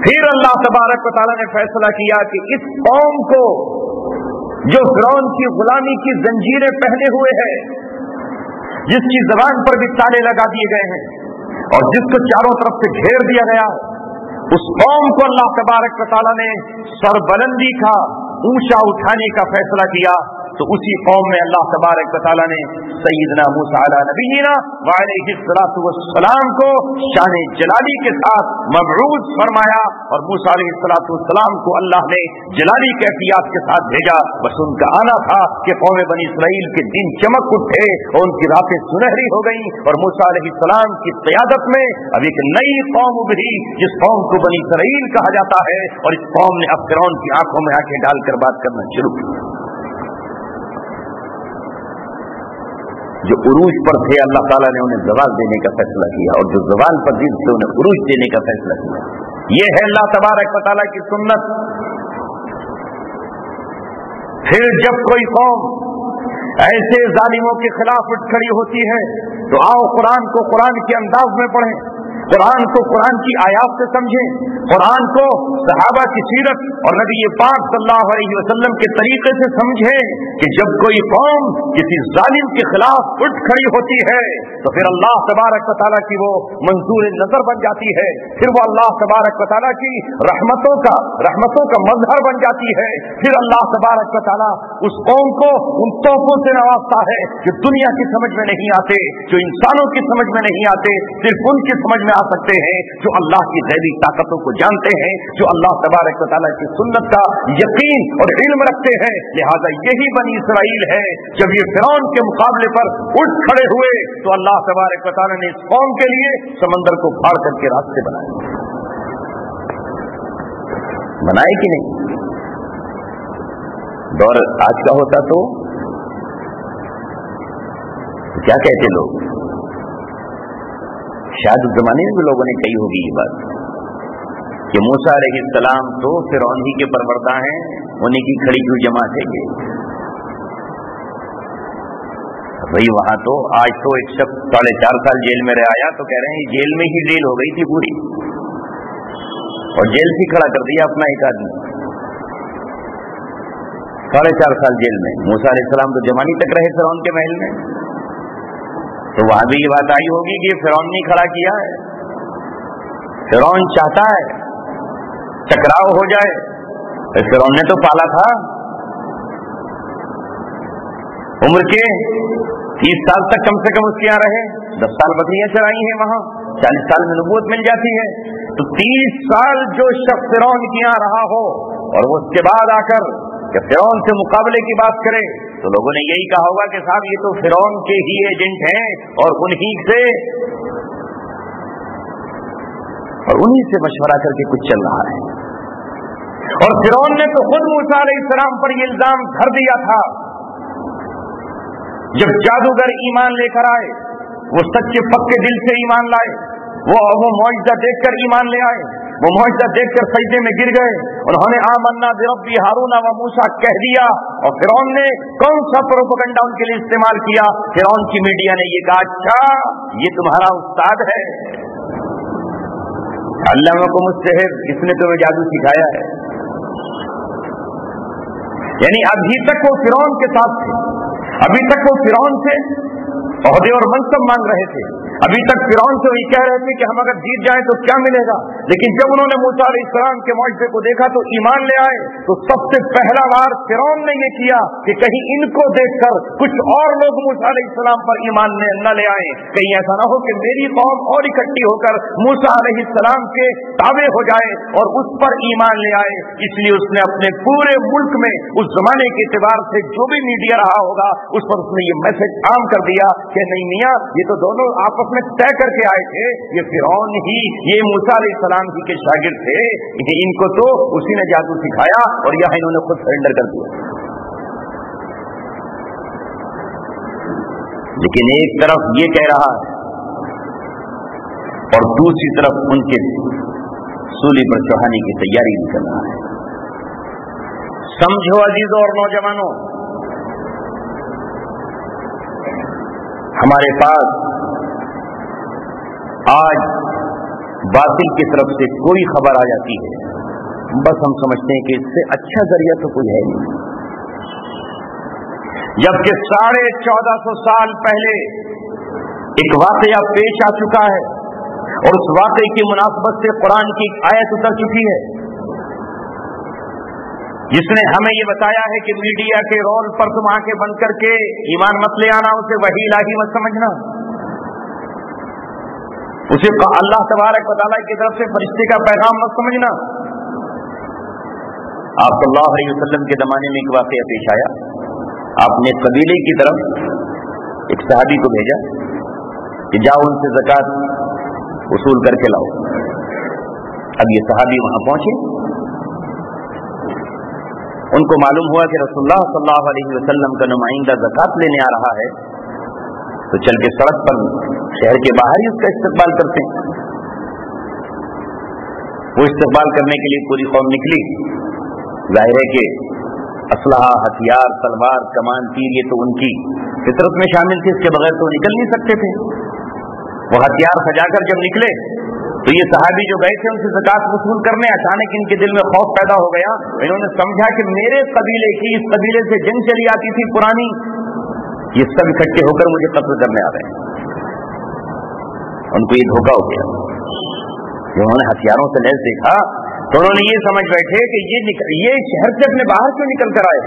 फिर अल्लाह तबारक व तआला ने फैसला किया कि इस कौम को जो फिरौन की गुलामी की जंजीरें पहने हुए है, जिसकी जबान पर भी ताले लगा दिए गए हैं और जिसको चारों तरफ से घेर दिया गया, उस कौम को अल्लाह तबारक व तआला ने सरबलंदी का ऊंचा उठाने का फैसला किया। तो उसी कौम में अल्लाह तबारक व तआला ने सय्यदना मूसा अला नबीना व अलैहिस्सलातु वस्सलाम को शान जलाली के साथ मबऊस फरमाया और मूसा अलैहिस्सलातु वस्सलाम को अल्लाह ने जलाली कैफियत के साथ भेजा। बस उनका आना था कि कौम बनी इसराइल के दिन चमक उठे और उनकी रातें सुनहरी हो गई और मूसा अलैहिस्सलाम की क़यादत में अब एक नई कौम उभरी जिस कौम को बनी इसराइल कहा जाता है। और इस कौम ने अब फिरौन की आंखों में आंखें डालकर बात करना शुरू की। जो उरूज पर थे अल्लाह ताला ने उन्हें ज़वाल देने का फैसला किया और जो ज़वाल पर दिन थे उन्हें उरूज देने का फैसला किया। ये है अल्लाह तबारक व तआला की सुन्नत। फिर जब कोई कौम ऐसे जालिमों के खिलाफ उठ खड़ी होती है तो आओ कुरान को कुरान के अंदाज में पढ़ें, कुरान को कुरान की आयात से समझें, कुरान को सहाबा की सीरत और नबी पाक सल्लल्लाहु अलैहि वसल्लम के तरीके से समझें कि जब कोई कौम किसी जालिम के खिलाफ उठ खड़ी होती है तो फिर अल्लाह तबारक व तआला की वो मंजूर नजर बन जाती है। फिर वो अल्लाह तबारक व तआला की रहमतों का मजहर बन जाती है। फिर अल्लाह तबारक व तआला उस कौम को उन तोहफों से नवाजता है जो दुनिया की समझ में नहीं आते, जो इंसानों की समझ में नहीं आते, सिर्फ उनकी समझ में आ सकते हैं जो अल्लाह की गैबी ताकतों को जानते हैं, जो अल्लाह तबारक व तआला की सुन्नत का यकीन और इल्म रखते हैं। लिहाजा यही बनी इसराइल है। जब ये फिरौन के मुकाबले पर उठ खड़े हुए तो अल्लाह तबारक व तआला ने इस कौम के लिए समंदर को फाड़ करके रास्ते बनाए कि नहीं? दौर आज का होता तो क्या कहते लोग? शायद उस जमाने में भी लोगों ने कही होगी ये बात कि मूसा अलैहिस्सलाम तो फिरौन ही के परवरदा हैं, उन्हीं की खड़ी हुई जमात है ये। भाई वहां तो आज तो एक शख्स 4.5 साल जेल में रह आया तो कह रहे हैं जेल में ही जेल हो गई थी पूरी और जेल से खड़ा कर दिया अपना एक आदमी। 4.5 साल जेल में। मूसा अलैहिस्सलाम तो जवानी तक रहे फिरौन के महल में, तो वहां भी ये बात आई होगी कि फिरौन ने खड़ा किया है। फिरौन चाहता है टकराव हो जाए, फिरौन ने तो पाला था। उम्र के 30 साल तक कम से कम उसके यहाँ रहे, 10 साल बकरियां चराई हैं वहां, 40 साल में नबूवत मिल जाती है। تو 30 साल जो शख्स फिरौन के यहाँ रहा हो और वो उसके बाद आकर जब फिरौन से मुकाबले की बात करे तो लोगों ने यही कहा होगा कि साहब ये तो फिरौन के ही एजेंट हैं और उन्हीं से मशवरा करके कुछ चल रहा है। और फिरौन ने तो खुद मूसा अलैहिस्सलाम पर ये इल्जाम धर दिया था जब जादूगर ईमान लेकर आए, वो सच्चे पक्के दिल से ईमान लाए, वो मौजज़ा देखकर ईमान ले आए, वो मौजज़ा देखकर सजदे में गिर गए, उन्होंने आमन्ना बिरब्बी हारून व मूसा कह दिया। और फिरौन ने कौन सा प्रोपेगेंडा उनके लिए इस्तेमाल किया? फिरौन की मीडिया ने ये कहा, अच्छा ये तुम्हारा उस्ताद है, अल्लामा मुस्तहिर, इसने तुम्हें जादू सिखाया है। यानी अभी तक वो फिरौन के साथ थे, अभी तक वो फिरौन से ओहदे और मनसब मांग रहे थे, अभी तक फिरौन से वही कह रहे थे कि हम अगर जीत जाएं तो क्या मिलेगा। लेकिन जब उन्होंने मूसा अलैहिस्सलाम के मौजज़े को देखा तो ईमान ले आए। तो सबसे पहला बार फिरौन ने ये किया कि कहीं इनको देखकर कुछ और लोग मूसा अलैहिस्सलाम पर ईमान न ले आए, कहीं ऐसा ना हो कि मेरी कौम और इकट्ठी होकर मूसा अलैहिस्सलाम के ताबे हो जाए और उस पर ईमान ले आए। इसलिए उसने अपने पूरे मुल्क में उस जमाने के एतबार से जो भी मीडिया रहा होगा उस पर उसने ये मैसेज आम कर दिया कि नहीं मियां, ये तो दोनों आपस में तय करके आए थे, ये फिरौन ही ये मूसा अलैहिस्सलाम जी के शागिर्द थे, इनको तो उसी ने जादू सिखाया और यह इन्होंने खुद सरेंडर कर दिया। लेकिन एक तरफ ये कह रहा है और दूसरी तरफ उनके सूली पर चढ़ाने की तैयारी भी कर रहा है। समझो अजीजों और नौजवानों, हमारे पास आज बातिल की तरफ से कोई खबर आ जाती है, बस हम समझते हैं कि इससे अच्छा जरिया तो कोई है नहीं, जबकि 1450 साल पहले एक वाकया पेश आ चुका है और उस वाकये की मुनासबत से कुरान की एक आयत उतर चुकी है जिसने हमें ये बताया है कि मीडिया के रोल पर तुम आंखें बंद करके ईमान मत ले आना, उसे वही इलाही मत समझना, उसे अल्लाह तबारक व तआला की तरफ से फरिश्ते का पैगाम मत समझना। आप सल्लल्लाहु अलैहि वसल्लम के जमाने में एक वाकया पेश आया। आपने कबीले की तरफ एक सहाबी को भेजा कि जाओ उनसे ज़कात वसूल करके लाओ। अब ये सहाबी वहां पहुंचे, उनको मालूम हुआ कि रसूलुल्लाह सल्लल्लाहु अलैहि वसल्लम का नुमाइंदा ज़कात लेने आ रहा है, तो चल के सड़क पर शहर के बाहर ही उसका इस्तकबाल करते हैं। वो इस्तकबाल करने के लिए पूरी कौम निकली। जाहिर है कि असलहा, हथियार, तलवार, कमान, तीर ये तो उनकी फितरत में शामिल थे, इसके बगैर तो निकल नहीं सकते थे। वो हथियार सजाकर जब निकले तो ये सहाबी जो गए थे उनसे ज़कात वसूल करने, अचानक इनके दिल में खौफ पैदा हो गया। इन्होंने समझा कि मेरे कबीले की, इस कबीले से जंग चली आती थी पुरानी, ये सब इकट्ठे होकर मुझे कत्ल करने आ रहे हैं। उनको ये धोखा हो गया। जब उन्होंने हथियारों से लैस देखा तो उन्होंने ये समझ बैठे कि ये शहर से अपने बाहर क्यों निकल कर आए।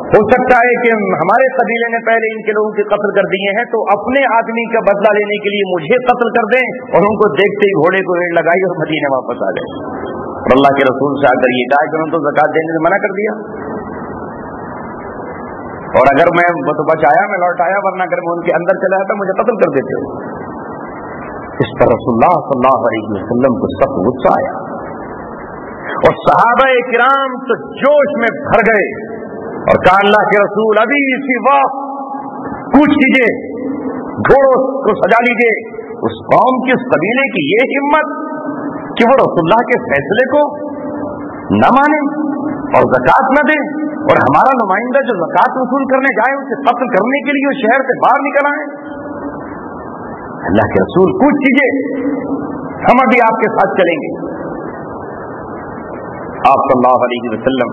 हो सकता है कि हमारे कबीले ने पहले इनके लोगों के कत्ल कर दिए हैं, तो अपने आदमी का बदला लेने के लिए मुझे कत्ल कर दें। और उनको देखते ही घोड़े को रेड़ लगाई और मदीने वापस आ गए। और अल्लाह के रसूल से आकर ये कहा कि उन्होंने तो ज़कात देने से मना कर दिया, और अगर मैं वो तो बचाया, मैं लौट आया, वरना अगर मैं उनके अंदर चला जाता मुझे कत्ल कर देते हो। इस पर रसूलुल्लाह सल्लल्लाहु अलैहि वसल्लम को सख्त गुस्सा आया और सहाबा किराम तो जोश में भर गए और कहा, अल्लाह के रसूल अभी इसी वक्त कूच कीजिए, घोड़ों को सजा लीजिए। उस कौम की, उस कबीले की ये हिम्मत कि वो रसूलुल्लाह के फैसले को न माने और ज़कात न दे, और हमारा नुमाइंदा जो ज़कात वसूल करने जाए उसे कत्ल करने के लिए शहर से बाहर निकल आए। अल्लाह के रसूल कूच कीजिए, हम अभी आपके साथ चलेंगे। आप सल्लल्लाहु अलैहि वसल्लम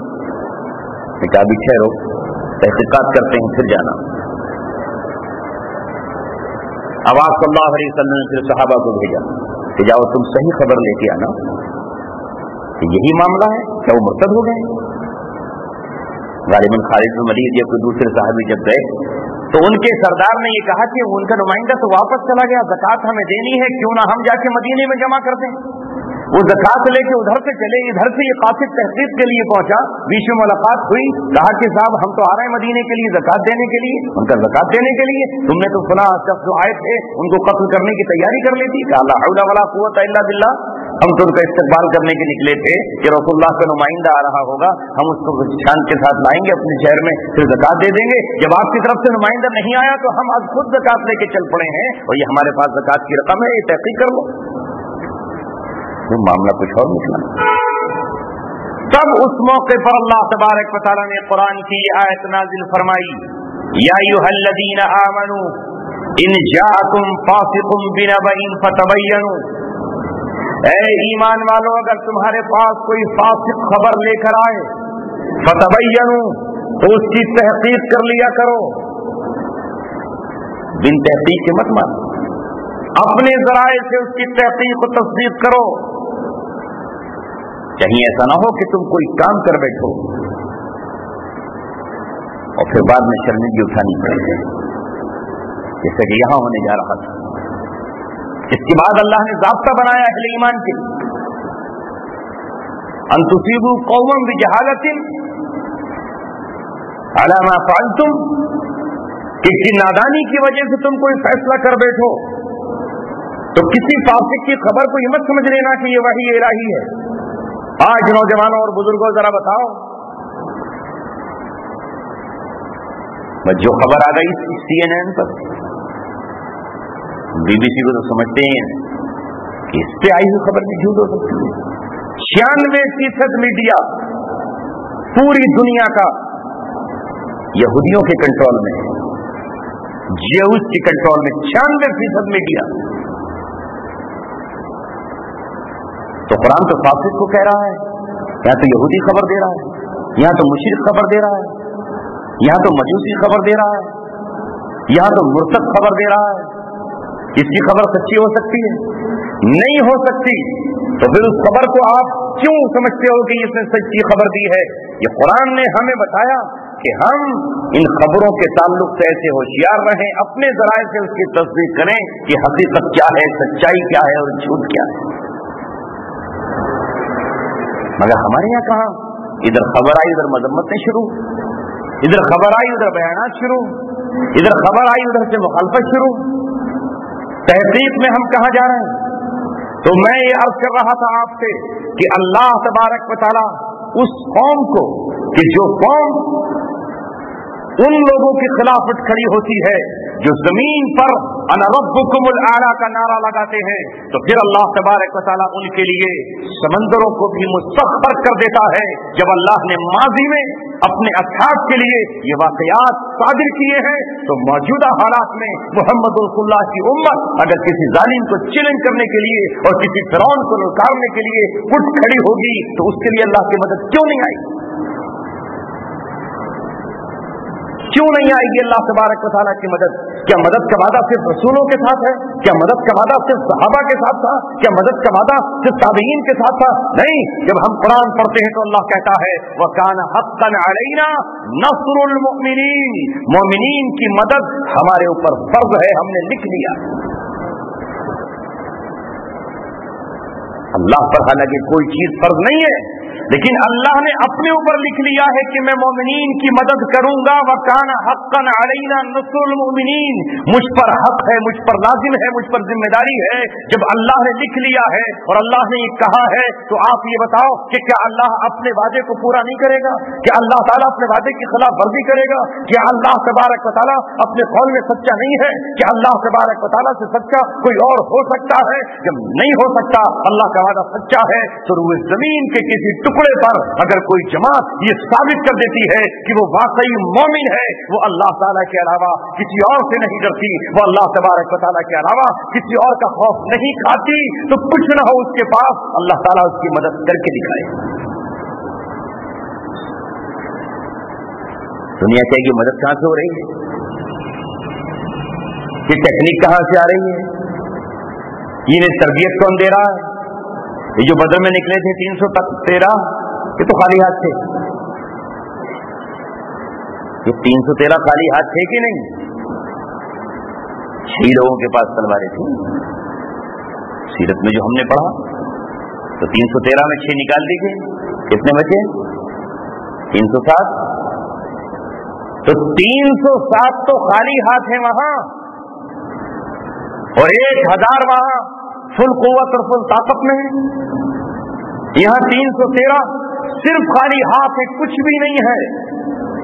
ने कहा, अभी ठहरो, तहकीकात करते हैं फिर जाना। अब आप सल्लल्लाहु अलैहि वसल्लम ने फिर सहाबा को भेजा कि जाओ तुम सही खबर लेके आना, यही मामला है, क्या वो मुर्तद हो गए। गालिबन खालिद बिन वलीद या कोई दूसरे साहबी जब गए तो उनके सरदार ने ये कहा कि उनका नुमाइंदा तो वापस चला गया, ज़कात हमें देनी है, क्यों ना हम जाके मदीने में जमा कर दें। वो ज़कात लेके उधर से चले, इधर से ये कासिद तहकीक के लिए पहुंचा, बीच में मुलाकात हुई, कहा कि साहब हम तो आ रहे हैं मदीने के लिए ज़कात देने के लिए। उनका ज़कात देने के लिए तुमने तो सुना शख्स जो आए थे उनको कत्ल करने की तैयारी कर ली थी। कहा ला हौला वला कुव्वता इल्ला बिल्लाह, हम तो उनका इस्तकबाल करने के निकले थे कि रसूलुल्लाह का नुमाइंदा आ रहा होगा, हम उसको शान के साथ लाएंगे अपने शहर में, फिर ज़कात दे देंगे। जब आपकी तरफ से नुमाइंदा नहीं आया तो हम आज खुद ज़कात लेके चल पड़े हैं और ये हमारे पास ज़कात की रकम है, ये तहकीक कर लो। तो मामला कुछ और निकला। तब उस मौके पर अल्लाह तबारक व तआला ने कुरान की आयत नाजिल फरमाई, या अय्युहल्लज़ीना आमनू इन जाअकुम फासिकुम बिनबइन फतबय्यनु, ऐ ईमान वालों अगर तुम्हारे पास कोई फासिक खबर लेकर आए, फतबय्यनु तो उसकी तहकीक कर लिया करो। बिन तहकीक के मत मानो, अपने जराए से उसकी तहकीक और तस्दीक करो। कहीं ऐसा ना हो कि तुम कोई काम कर बैठो और फिर बाद में शर्मिंदगी उठानी पड़े, जैसे कि यहां होने जा रहा था। इसके बाद अल्लाह ने ज़ाब्ता बनाया अहले ईमान के, अन तुसीबू कौमन बिजहालतिन अला मा फअलतुम, कि नादानी की वजह से तुम कोई फैसला कर बैठो तो किसी फासिक की खबर को ये मत समझ लेना कि ये वही इलाही है। आज नौजवानों और बुजुर्गों जरा बताओ, जो खबर आ गई CNN पर, BBC को तो समझते हैं कि इस पे आई हुई खबर भी झूठ हो सकती है। 96% मीडिया पूरी दुनिया का यहूदियों के कंट्रोल में है, ज्यूस के कंट्रोल में 96% मीडिया। तो कुरान तो फासिक को कह रहा है, यहाँ तो यहूदी खबर दे रहा है, यहाँ तो मुशरिक खबर दे रहा है, यहाँ तो मजूसी खबर दे रहा है, यहाँ तो मुर्तद खबर दे रहा है। इसकी खबर सच्ची हो सकती है? नहीं हो सकती। तो फिर उस खबर को आप क्यों समझते हो कि इसने सच्ची खबर दी है? ये कुरान ने हमें बताया कि हम इन खबरों के ताल्लुक से ऐसे होशियार रहें, अपने जराए से उसकी तस्दीक करें कि हकीकत क्या है, सच्चाई क्या है और झूठ क्या है। मगर हमारे यहाँ कहाँ, इधर खबर आई उधर मजम्मतें शुरू, इधर खबर आई उधर बयानात शुरू, इधर खबर आई उधर से मुखालफत शुरू। तहकीक में हम कहाँ जा रहे हैं? तो मैं ये अर्ज कर रहा था आपसे कि अल्लाह तबारक व तआला उस कौम को, कि जो कौम उन लोगों की खिलाफत खड़ी होती है जो जमीन पर अना रब्बुकुमुल आला का नारा लगाते हैं, तो फिर अल्लाह तबारक व तआला उनके लिए समंदरों को भी मुस्तग़फ़र कर देता है। जब अल्लाह ने माजी में अपने असहाब के लिए ये वाक़यात सादिर किए हैं, तो मौजूदा हालात में मुहम्मद रसूलुल्लाह की उम्मत अगर किसी जालिम को चैलेंज करने के लिए और किसी फिरौन को ललकारने के लिए उठ खड़ी होगी तो उसके लिए अल्लाह की मदद क्यों नहीं आई? क्यों नहीं आएगी अल्लाह तबारक व तआला की मदद? क्या मदद का वादा सिर्फ रसूलों के साथ है? क्या मदद का वादा सिर्फ सहाबा के साथ था? क्या मदद का वादा सिर्फ ताबईन के साथ था? नहीं। जब हम कुरान पढ़ते हैं तो अल्लाह कहता है वकान हक्कन अलैना नस्रुल मुमिनीन, मोमिनीन की मदद हमारे ऊपर फर्ज है, हमने लिख लिया। अल्लाह पर हालांकि कोई चीज फर्ज नहीं है, लेकिन अल्लाह ने अपने ऊपर लिख लिया है कि मैं मोमिनीन की मदद करूंगा। वकान हक्कन अलैना नस्रुल मुमिनीन, मुझ पर हक है, मुझ पर लाजिम है, मुझ पर जिम्मेदारी है। जब अल्लाह ने लिख लिया है और अल्लाह ने ये कहा है, तो आप ये बताओ कि क्या अल्लाह अपने वादे को पूरा नहीं करेगा? क्या अल्लाह ताला अपने वादे की खिलाफ वर्जी करेगा? क्या अल्लाह तबारक व तआला अपने कौल में सच्चा नहीं है? क्या अल्लाह तबारक व तआला से सच्चा कोई और हो सकता है? जब नहीं हो सकता, अल्लाह का वादा सच्चा है, तो रूए जमीन के किसी टुकड़े पर अगर कोई जमात ये साबित कर देती है कि वो वाकई मोमिन है, वो अल्लाह ताला के अलावा किसी और से नहीं डरती, वो अल्लाह तबारक व तआला के अलावा किसी और का खौफ नहीं खाती, तो कुछ न हो उसके पास, अल्लाह ताला उसकी मदद करके दिखाए। दुनिया कहेगी मदद कहां से हो रही है? ये टेक्निक कहां से आ रही है? इन्हें तरबियत कौन दे रहा है? ये जो बदर में निकले थे 313, ये तो खाली हाथ थे। ये 313 खाली हाथ थे कि नहीं? 6 लोगों के पास तलवारें थी। सीरत में जो हमने पढ़ा تو 313 में 6 निकाल दीजिए, कितने बचे? 307। तो 307 तो खाली हाथ है वहां, और 1000 वहां फुल कुव्वत और फुल ताकत में है। यहां 313 सिर्फ खाली हाथ है, कुछ भी नहीं है।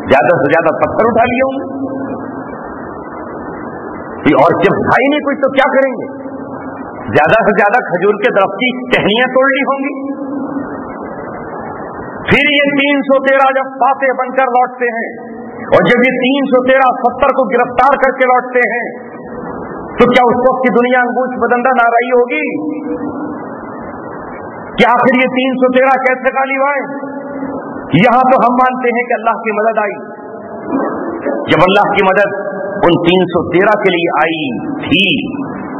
ज्यादा से ज्यादा पत्थर उठा लिए होंगे, और जब भाई नहीं कुछ तो क्या करेंगे? ज्यादा से ज्यादा खजूर के दरख्त की टहनियां तोड़ ली होंगी। फिर ये 313 जब फातेह बनकर लौटते हैं, और जब ये 313 70 को गिरफ्तार करके लौटते हैं, तो क्या उस वक्त की दुनिया अंगूठ बदंदा ना रही होगी? क्या आखिर ये 313 कैसे गालिब आए? यहां तो हम मानते हैं कि अल्लाह की मदद आई। जब अल्लाह की मदद उन 313 के लिए आई थी,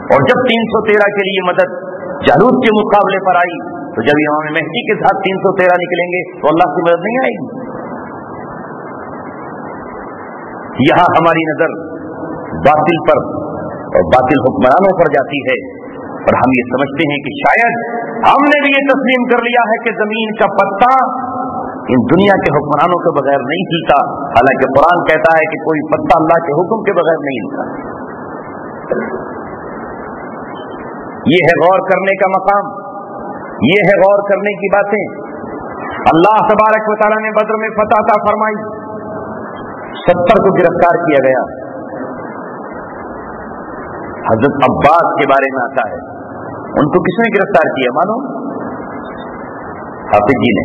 और जब 313 के लिए मदद जालूत के मुकाबले पर आई, तो जब इमाम मेहदी के साथ 313 निकलेंगे तो अल्लाह की मदद नहीं आएगी। यहां हमारी नजर बातिल पर और बातिल हुक्मरानों पर जाती है, और हम ये समझते हैं कि शायद हमने भी ये तस्लीम कर लिया है कि जमीन का पत्ता इन दुनिया के हुक्मरानों के बगैर नहीं हिलता, हालांकि कुरान कहता है कि कोई पत्ता अल्लाह के हुक्म के बगैर नहीं हिलता। ये है गौर करने का मकाम, ये है गौर करने की बातें। अल्लाह तबारक व तआला ने बद्र में फतह अता फरमाई, 70 को गिरफ्तार किया गया। हजरत अब्बास के बारे में आता है, उनको किसने गिरफ्तार किया मालूम? हाफिज जी ने,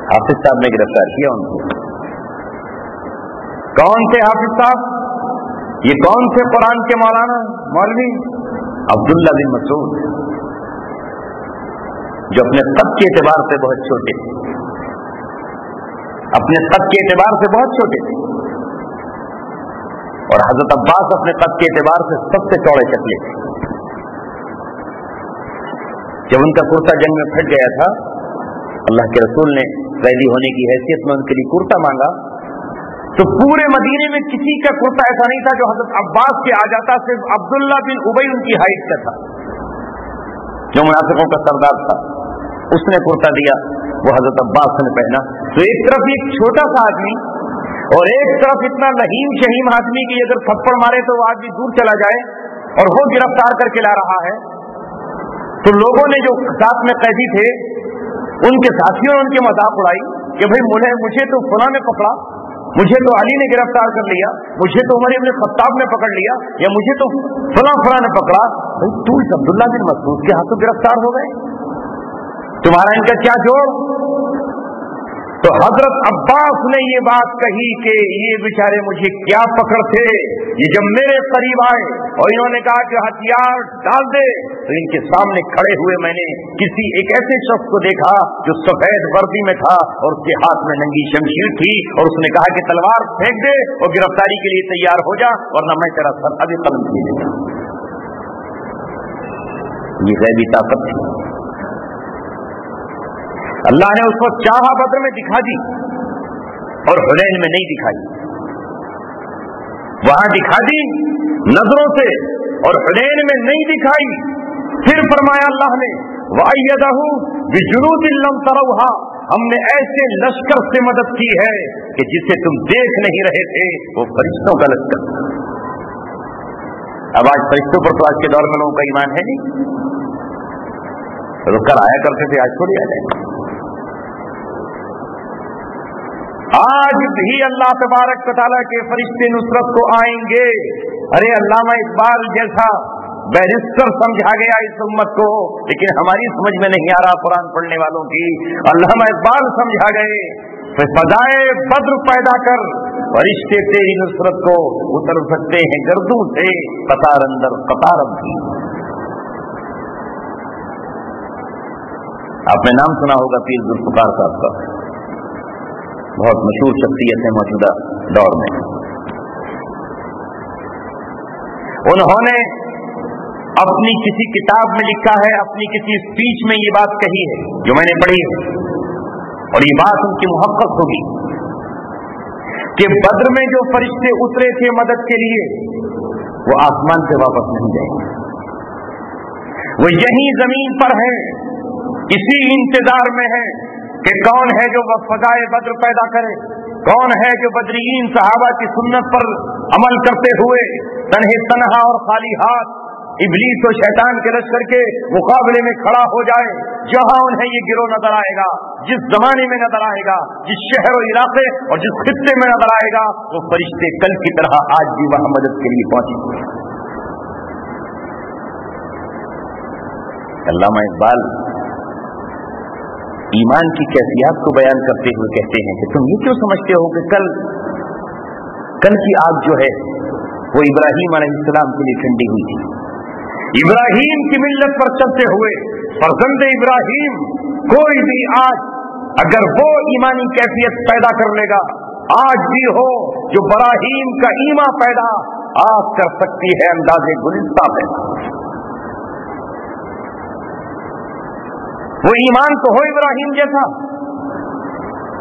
हाफिज साहब ने गिरफ्तार किया उनको। कौन थे हाफिज साहब? ये कौन थे कुरान के मौलाना मौलवी? अब्दुल्ला बिन मसूद, जो अपने कद के एतबार से बहुत छोटे थे, अपने कद के एतबार से बहुत छोटे थे, और हजरत अब्बास अपने कद के एतबार से सबसे चौड़े चकले थे। जब उनका कुर्ता जंग में फट गया था, अल्लाह के रसूल ने कैदी होने की हैसियत में उनके लिए कुर्ता मांगा, तो पूरे मदीने में किसी का कुर्ता ऐसा नहीं था जो हजरत अब्बास के आ जाता। सिर्फ अब्दुल्ला बिन उबई उनकी हाइट का था, जो मुनाफिकों का सरदार था, उसने कुर्ता दिया, वो हजरत अब्बास ने पहना। तो एक तरफ एक छोटा सा आदमी, और एक तरफ इतना लहीम शहीम आदमी की अगर थप्पड़ मारे तो वो आदमी दूर चला जाए, और वो गिरफ्तार करके ला रहा है। तो लोगों ने जो साथ में कैदी थे, उनके साथियों ने उनकी मजाक उड़ाई कि भाई मुझे तो फलां ने पकड़ा, मुझे तो अली ने गिरफ्तार कर लिया, मुझे तो उमर इब्न खत्ताब ने पकड़ लिया, या मुझे तो फलां ने पकड़ा। भाई तू इस अब्दुल्ला बिन मसूद के हाथों गिरफ्तार हो गए, तुम्हारा इनका क्या जोड़? तो हजरत अब्बास ने ये बात कही कि ये बेचारे मुझे क्या पकड़ते, ये जब मेरे करीब आए और इन्होंने कहा कि हथियार डाल दे, तो इनके सामने खड़े हुए मैंने किसी एक ऐसे शख्स को देखा जो सफेद वर्दी में था और उसके हाथ में नंगी शमशीर थी, और उसने कहा कि तलवार फेंक दे और गिरफ्तारी के लिए तैयार हो जा, वरना मैं तेरा सर अभी कलम किए देगा। ये गैबी ताकत थी, अल्लाह ने उसको चाहा बद्र में दिखा दी और हुनैन में नहीं दिखाई। वहां दिखा दी नजरों से और हुनैन में नहीं दिखाई। फिर फरमाया अल्लाह ने, वअय्यदहु बिजुनूदिन लम तरौहा, हमने ऐसे लश्कर से मदद की है कि जिसे तुम देख नहीं रहे थे, वो फरिश्तों का लश्कर। अब आज फरिश्तों पर तो आज के दौर में लोगों का ईमान है नहीं, तो कल आया करते थे, आज थोड़ी आ जाएंगे। आज भी अल्लाह तबारक व तआला के फरिश्ते नुसरत को आएंगे। अरे अल्लामा इकबाल जैसा बैरिस्टर समझा गया इस उम्मत को, लेकिन हमारी समझ में नहीं आ रहा कुरान पढ़ने वालों की। अल्लामा इकबाल समझा गए, फजाए बद्र पैदा कर, फरिश्ते तेरी नुसरत को उतर सकते हैं गर्दों से, कतार अंदर कतार अभी। आपने नाम सुना होगा पीर जुल्फकार साहब का, बहुत मशहूर शख्सियत है मौजूदा दौर में। उन्होंने अपनी किसी किताब में लिखा है, अपनी किसी स्पीच में ये बात कही है जो मैंने पढ़ी है, और ये बात उनकी मुहक्कक होगी कि बद्र में जो फरिश्ते उतरे थे मदद के लिए, वो आसमान से वापस नहीं जाएंगे। वो यही जमीन पर है, इसी इंतजार में है कि कौन है जो फजाए बद्र पैदा करे, कौन है जो बदरीन सहाबा की सुन्नत पर अमल करते हुए तन्हे तन्हा और खाली हाथ इबलीस और शैतान के लश्कर के मुकाबले में खड़ा हो जाए। जहां उन्हें ये गिरोह नजर आएगा, जिस जमाने में नजर आएगा, जिस शहर और इलाके और जिस खित्ते में नजर आएगा, वो फरिश्ते कल की तरह आज भी वहां मदद के लिए पहुंचे। अल्लामा इकबाल ईमान की कैफियत को बयान करते हुए कहते हैं कि तुम ये क्यों समझते हो कि कल की आग जो है वो इब्राहिम अलैहिस्सलाम के लिए ठंडी हुई थी। इब्राहिम की मिल्लत पर चलते हुए फर्जंद इब्राहिम कोई भी आज अगर वो ईमानी कैफियत पैदा कर लेगा, आज भी हो जो इब्राहिम का ईमा पैदा आज कर सकती है अंदाजे गुलिस्ता पैदा। वो ईमान तो हो इब्राहिम जैसा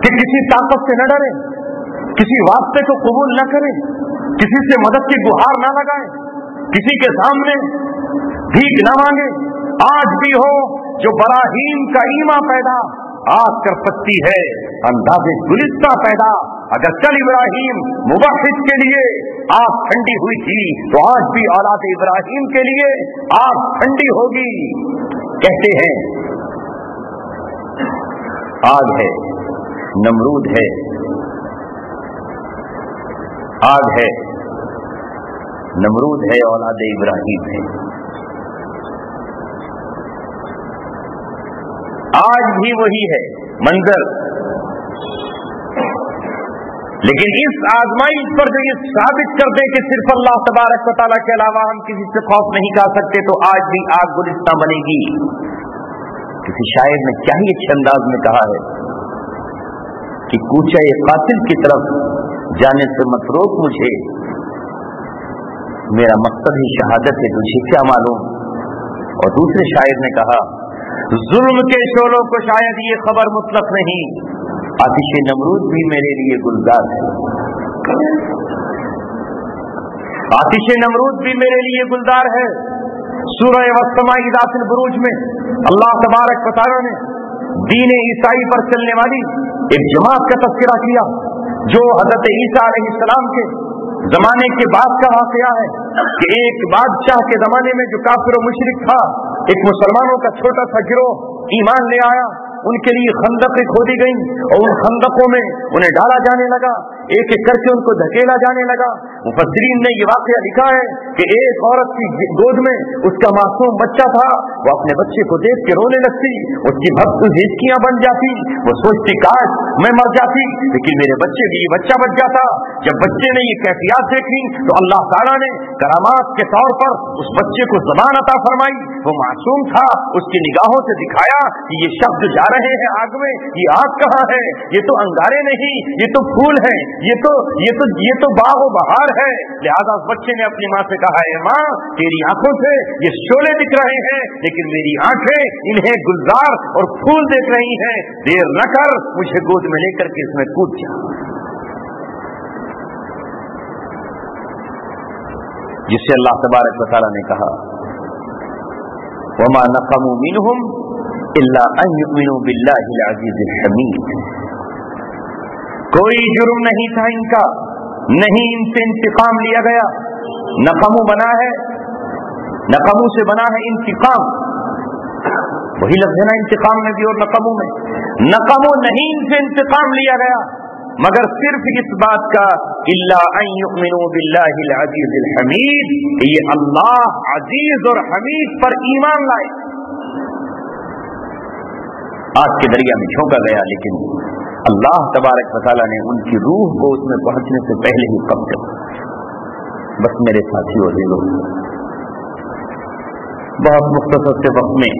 कि किसी ताकत से न डरे, किसी वास्ते को कबूल न करे, किसी से मदद की गुहार न लगाए, किसी के सामने भीख न मांगे। आज भी हो जो इब्राहिम का ईमा पैदा आज कर सकती है अंदाजे गुलिस्ता पैदा। अगर कल इब्राहिम मुवहिद के लिए आग ठंडी हुई थी तो आज भी औलाद इब्राहिम के लिए आग ठंडी होगी। कहते हैं आग है, नमरूद है, आग है, नमरूद है, औलाद इब्राहिम है। आज भी वही है मंजर, लेकिन इस आजमाइश पर जो ये साबित कर दे कि सिर्फ अल्लाह तबारक व तआला के अलावा हम किसी से खौफ नहीं खा सकते, तो आज भी आग गुलिस्तां बनेगी। किसी शायर ने क्या ही अच्छे अंदाज में कहा है कि कूचा ये कातिल की तरफ जाने से मत रोक मुझे, मेरा मकसद ही शहादत है, तुझे क्या मालूम। और दूसरे शायर ने कहा जुल्म के शोलों को शायद ये खबर मुतलक नहीं, आतिश नमरूद भी मेरे लिए गुलजार है, आतिश नमरूद भी मेरे लिए गुलजार है। सूरह वस्समाई ज़ातिल बुरूज में अल्लाह तबारक व तआला ने दीन ईसाई पर चलने वाली एक जमात का तज़किरा किया जो हजरत ईसा अलैहिस्सलाम के जमाने के बाद का वाकया है कि एक बादशाह के जमाने में जो काफिर और मुशरिक था, एक मुसलमानों का छोटा सा गिरोह ईमान ले आया, उनके लिए खंदकें खोदी गई और उन खंदकों में उन्हें डाला जाने लगा, एक एक करके उनको धकेला जाने लगा। मुफस्सिरीन ने ये वाकया लिखा है कि एक औरत की गोद में उसका मासूम बच्चा था, वो अपने बच्चे को देख के रोने लगती, उसकी भक्त हिचकियां बन जाती, वो सोचती काश मैं मर जाती लेकिन मेरे बच्चे भी बच्चा बच जाता। जब बच्चे ने ये कैफियत देखी तो अल्लाह ताला ने करामात के तौर पर उस बच्चे को ज़बान अता फरमाई। वो मासूम था, उसकी निगाहों से दिखाया कि ये शब्द जा रहे हैं आग में, ये आग कहाँ है, ये तो अंगारे नहीं, ये तो फूल है, ये तो बाग व बहार है। लिहाजा उस बच्चे ने अपनी माँ से कहा है माँ तेरी आंखों से ये शोले दिख रहे हैं लेकिन मेरी आंखें इन्हें गुलजार और फूल देख रही हैं, देर न कर मुझे गोद में लेकर के इसमें कूद जा। जिससे अल्लाह तबारक व तआला ने कहा वमा नक़मू मिनहुम इल्ला अन युमिनू बिल्लाहिल अज़ीज़िल हमीद। कोई जुर्म नहीं था इनका, नहीं इनसे इंतकाम लिया गया। नक़मू बना है, नक़मू से बना है इंतकाम, वही लफ्ज़ है ना इंतकाम में भी और नक़मू में। नक़मू नहीं इनसे इंतकाम लिया गया मगर सिर्फ इस बात का इल्ला अन युमिनू बिल्लाहिल अज़ीज़िल हमीद, ये अल्लाह अजीज और हमीद पर ईमान लाए। आग के दरिया में झोंका गया लेकिन अल्लाह तबारक व तआला ने उनकी रूह को उसमें पहुंचने से पहले ही कब्ज़ किया। बस मेरे साथियों लोग बहुत मुख्तसर से वक्त में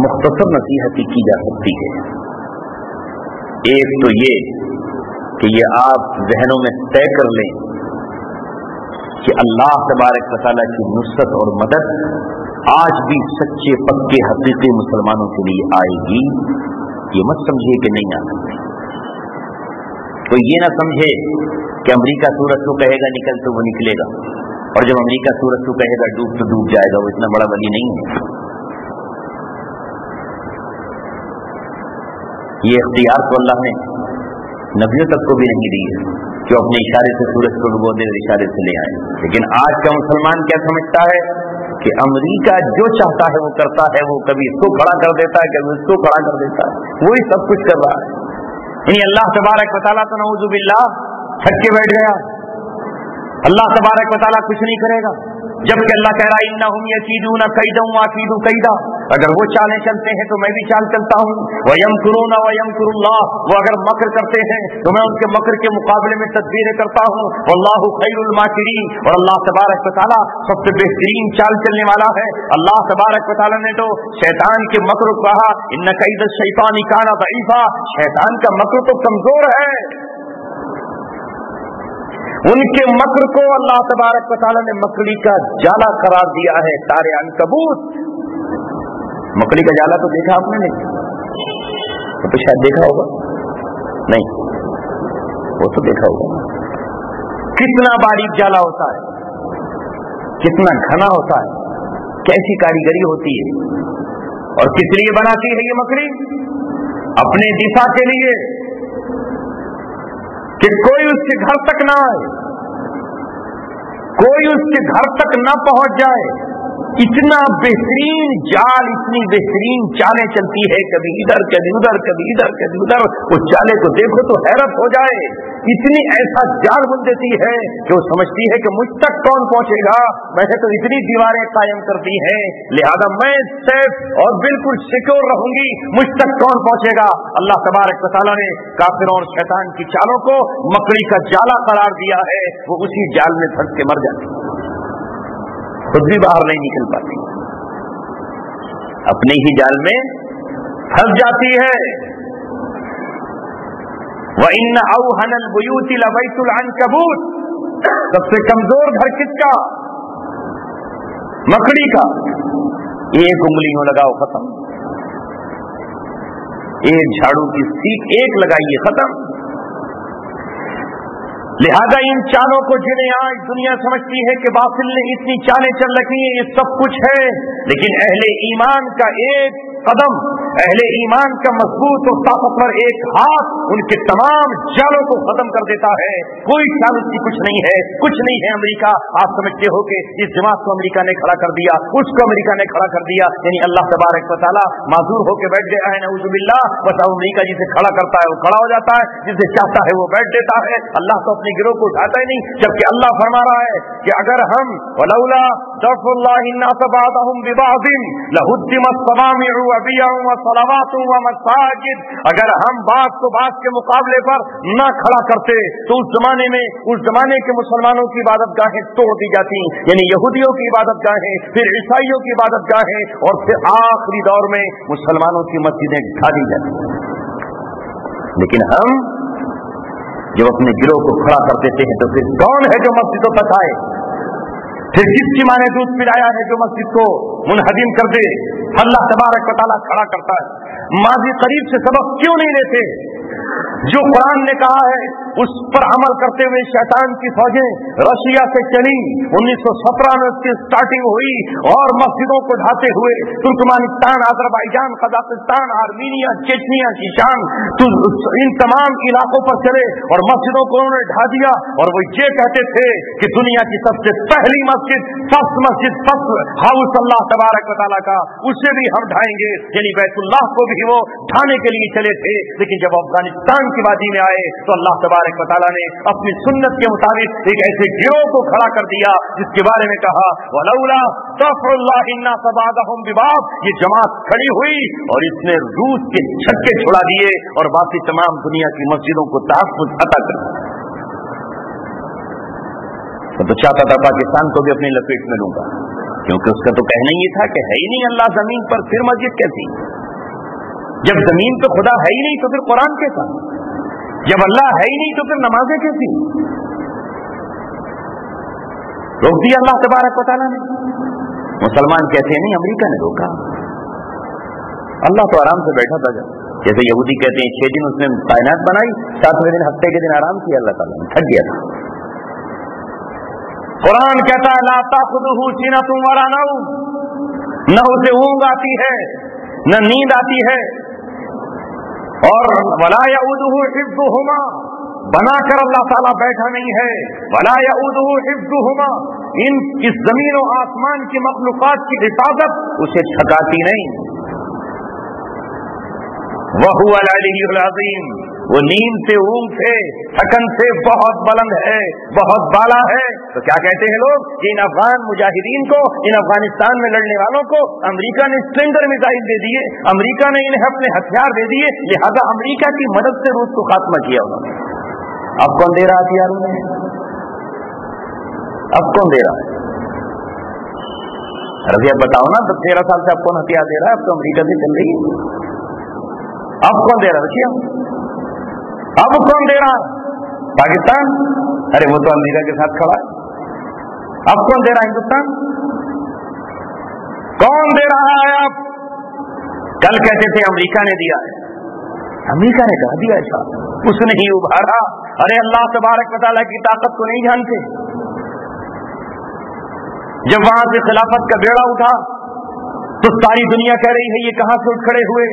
मुख्तसर नसीहत की जा सकती है। एक तो ये कि ये आप जहनों में तय कर लें कि अल्लाह तबारक व तआला की नुसरत और मदद आज भी सच्चे पक्के हकीकी मुसलमानों के लिए आएगी। ये मत समझिए कि नहीं आ सकती। तो ये ना समझे कि अमेरिका सूरज को कहेगा निकल तो वो निकलेगा, और जब अमेरिका सूरज को कहेगा डूब तो डूब जाएगा, वो इतना बड़ा वली नहीं है। یہ اختیار تو اللہ نے نبیوں تک کو بھی نہیں دی ہے جو اپنے اشارے سے سورج کو ڈبو دے اور اشارے سے لے آئے. لیکن آج کا مسلمان کیا سمجھتا ہے کہ امریکہ جو چاہتا ہے وہ کرتا ہے, وہ کبھی اس کو کھڑا کر دیتا ہے, کبھی اس کو کھڑا کر دیتا ہے, وہی سب کچھ کر رہا ہے. یعنی اللہ تبارک و تعالیٰ تو نعوذ باللہ تھک کے بیٹھ گیا, اللہ تبارک و تعالیٰ کچھ نہیں کرے گا, جبکہ اللہ کہہ رہا ہے انہم یکیدون کیدا واکید کیدا, اگر وہ چالیں چلتے ہیں تو میں بھی چال چلتا ہوں. ویمکرون ویمکر اللہ, وہ اگر مکر کرتے ہیں تو میں ان کے مکر کے مقابلے میں تدبیریں کرتا ہوں. واللہ خیر الماکرین, اور اللہ تبارک و تعالیٰ سب سے بہترین چال چلنے والا ہے. اللہ تبارک و تعالیٰ نے تو شیطان کے مکر کو کہا ان کید الشیطان کان ضعیفا, شیطان کا مکر تو کمزور ہے. ان کے مکر کو اللہ تبارک و تعالیٰ نے مکڑی کا جالا قرار دیا ہے. تارے عنکبوت, مکڑی کا جالا تو دیکھا آپ نے نہیں؟ تو شاید دیکھا ہوگا, نہیں وہ تو دیکھا ہوگا. کتنا باریک جالا ہوتا ہے, کتنا گھنا ہوتا ہے, کیسی کاریگری ہوتی ہے. اور کس لیے بناتی ہے یہ مکڑی؟ اپنے دفاع کے لیے, کہ کوئی اس کے گھر تک نہ آئے, کوئی اس کے گھر تک نہ پہنچ جائے. اتنا بہترین جال, اتنی بہترین چالیں چلتی ہے, کبھی ادھر کبھی ادھر, کبھی ادھر کبھی ادھر. اس چالے کو دیکھو تو حیرت ہو جائے. اتنی ایسا جال بن دیتی ہے کہ وہ سمجھتی ہے کہ مجھ تک کون پہنچے گا, ویسے تو اتنی دیواریں قائم کرتی ہیں, لہذا میں سیف اور بالکل سیکور رہوں گی, مجھ تک کون پہنچے گا. اللہ تبارک و تعالیٰ نے کافروں اور شیطان کی چالوں کو مکڑی کا جالا قرار دیا ہے. وہ اسی جال میں پھنس کے مر جاتی, خود بھی باہر نہیں نکل پاتی, اپنے ہی جال میں پھنس جاتی ہے. وَإِنَّ أَوْهَنَ الْبُيُوتِ لَبَيْتُ الْعَنكَبُوتِ, سب سے کمزور گھر کس کا؟ مکڑی کا. ایک انگلیوں لگاؤ ختم, ایک جھاڑو کی سیخ ایک لگائیے ختم. لہذا ان چالوں کو جنہیں آج دنیا سمجھتی ہے کہ باطل نے اتنی چالیں چل رکھی ہیں, یہ سب کچھ ہے, لیکن اہل ایمان کا ایک قدم, اہل ایمان کا مضبوط اور طاقتور ایک ہاتھ ان کے تمام جالوں کو ختم کر دیتا ہے. کوئی چال اس کی کچھ نہیں ہے, کچھ نہیں ہے. امریکہ, آپ سمجھتے ہو کہ اس جماعت کو امریکہ نے کھڑا کر دیا, اس کو امریکہ نے کھڑا کر دیا, یعنی اللہ تبارک و تعالیٰ معذور ہو کے بیٹھ گیا ہے, نعوذ باللہ. بتاؤ, امریکہ جسے کھڑا کرتا ہے وہ کھڑا ہو جاتا ہے, جسے چاہتا ہے وہ بیٹھ دیتا ہے. اللہ تو اپنی گروہ کو اٹھاتا ہی نہیں, جبکہ اللہ فرما رہا ہے کہ اگر ہم ولولا دفع اللہ الناس بعضهم ببعض لهدمت صوامع وبيع وصلوات ومساجد, اگر ہم بعض کو بعض کے مقابلے پر نہ کھڑا کرتے تو اس زمانے میں اس زمانے کے مسلمانوں کی عبادت گاہیں توڑ دی جاتی, یعنی یہودیوں کی عبادت گاہیں, پھر عیسائیوں کی عبادت گاہیں, اور پھر آخری دور میں مسلمانوں کی مسجدیں ڈھا دی جاتی. لیکن ہم جب اپنے گروہ کو کھڑا کر دیتے ہیں تو پھر کون ہے جو مسجدوں تک آئے؟ پھر جس کی ماں نے دودھ پلایا ہے جو مسجد کو منہدم کر دے, اللہ تبارک و تعالیٰ کھڑا کرتا ہے. ماضی قریب سے سبق کیوں نہیں لیتے؟ جو قرآن نے کہا ہے اس پر عمل کرتے ہوئے شیطان کی فوجیں رشیا سے چلی, 1917 میں اس کی سٹارٹنگ ہوئی, اور مسجدوں کو ڈھاتے ہوئے Turkmenistan, Azerbaijan, Kazakhstan, Armenia, Chechnya, شیشان, ان تمام علاقوں پر چلے اور مسجدوں کو انہوں نے ڈھا دیا. اور وہ یہ کہتے تھے کہ دنیا کی سب سے پہلی مسجد, فرسٹ مسجد, فرسٹ ہاؤس اللہ تبارک و تعالیٰ کا, اسے بھی ہم ڈھائیں گے, یعنی بیت اللہ کو بھی وہ ڈھانے کے لیے چلے تھے. لیکن جب افغانستان کی وادی میں آئے تو اللہ تبارک و تعالیٰ نے اپنی سنت کے مطابق ایک ایسے گروہ کو کھڑا کر دیا جس کے بارے میں کہا ولولا دفع اللہ الناس بعضهم ببعض, یہ جماعت کھڑی ہوئی اور اس نے روس کے چھکے چھڑا دیے اور باقی تمام دنیا کی مسجدوں کو تحفظ عطا کر دیا. تو چاہتا تھا پاکستان کو بھی اپنی لپیٹ میں لوں گا, کیونکہ اس کا تو کہنا یہ تھا کہ ہے ہی نہیں اللہ زمین پر, پھر مسجد کیسی؟ جب زمین پہ خدا ہے ہی نہیں تو پھر قرآن کیسا؟ جب اللہ ہے ہی نہیں تو پھر نمازیں کیسی؟ روک دیا اللہ تبارک و تعالیٰ نے. مسلمان کہتے ہیں نہیں امریکہ نے روکا, اللہ تو آرام سے بیٹھا تھا. جیسے یہودی کہتے ہیں 6 دن اس نے کائنات بنائی, 7ویں دن ہفتے کے دن آرام کیا, اللہ تعالیٰ نے تھک گیا تھا. قرآن کہتا ہے لا تأخذہ سنۃ ولا نوم, نہ اسے اونگ آتی ہے نہ نیند آتی ہے. اور ولا یعودہ حفظہما بنا کر اللہ تعالیٰ بیٹھا نہیں ہے. ولا یعودہ حفظہما اس زمین و آسمان کی مخلوقات کی حفاظت اسے تھکاتی نہیں. وَهُوَ الْعَلِيُّ الْعَظِيمُ وہ نیند سے اونگ سے تھکن سے بہت بلند ہے, بہت بالا ہے. تو کیا کہتے ہیں لوگ کہ ان افغان مجاہدین کو, ان افغانستان میں لڑنے والوں کو امریکہ نے اسٹرینگر میزائل دے دیے, امریکہ نے انہیں اپنے ہتھیار دے دیے, لہذا امریکہ کی مدد سے روس کو خاتمہ کیا انہوں نے. اب کون دے رہا ہتھیار انہیں؟ اب کون دے رہا ہے؟ رضی بتاؤ نا, 13 سال سے اب کون ہتھیار دے رہا ہے؟ اب تو امریکہ سے چل رہی ہے. اب کون دے رہا ہے رشیا؟ اب کون دے رہا ہے؟ پاکستان. ارے وہ تو امریکہ کے ساتھ کھڑا ہے. اب کون دے رہا ہے؟ ہندوستان. کون دے رہا ہے اب؟ کل کہتے تھے امریکہ نے دیا ہے. امریکہ نے کہا دیا ایسا, اس نے ہی ابھارا. ارے اللہ تبارک و تعالیٰ کی طاقت کو نہیں جانتے. جب وہاں سے خلافت کا بیڑا اٹھا تو ساری دنیا کہہ رہی ہے یہ کہاں سے اٹھ کھڑے ہوئے,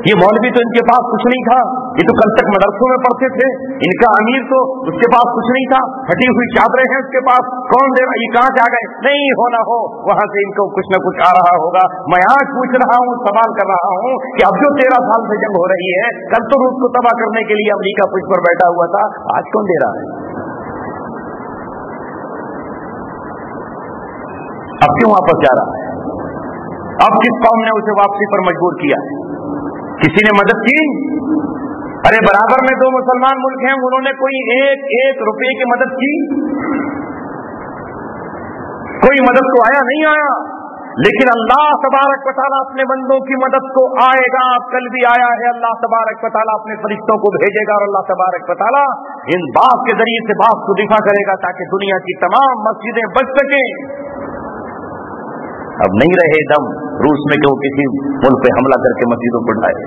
یہ مولوی تو ان کے پاس کچھ نہیں تھا, یہ تو کل تک مدرسوں میں پڑھتے تھے, ان کا امیر تو اس کے پاس کچھ نہیں تھا, پھٹی ہوئی چادریں ہیں اس کے پاس, کون دے رہا, یہ کہاں سے آ گئے؟ نہیں ہونا ہو وہاں سے ان کو کچھ نہ کچھ آ رہا ہوگا. میں آج پوچھ رہا ہوں, سوال کر رہا ہوں کہ اب جو 13 سال سے جنگ ہو رہی ہے, کل تو روس کو تباہ کرنے کے لیے امریکہ پشت پر بیٹھا ہوا تھا, آج کون دے رہا ہے؟ اب کیوں واپس جا رہا ہے؟ اب کس قوم نے اسے واپسی پر مجبور کیا؟ کسی نے مدد کی؟ ارے برابر میں 2 مسلمان ملک ہیں, انہوں نے کوئی ایک روپے کی مدد کی؟ کوئی مدد کو آیا نہیں آیا. لیکن اللہ تبارک و تعالیٰ اپنے بندوں کی مدد کو آئے گا. کل بھی آیا ہے, اللہ تبارک و تعالیٰ اپنے فرشتوں کو بھیجے گا اور اللہ تبارک و تعالیٰ ان باغ کے ذریعے سے باغ کو دفاع کرے گا تاکہ دنیا کی تمام مسجدیں بچ سکیں. اب نہیں رہے دم روس میں کہ وہ کسی ملک پہ حملہ کر کے مسجدوں کو ڈھائے.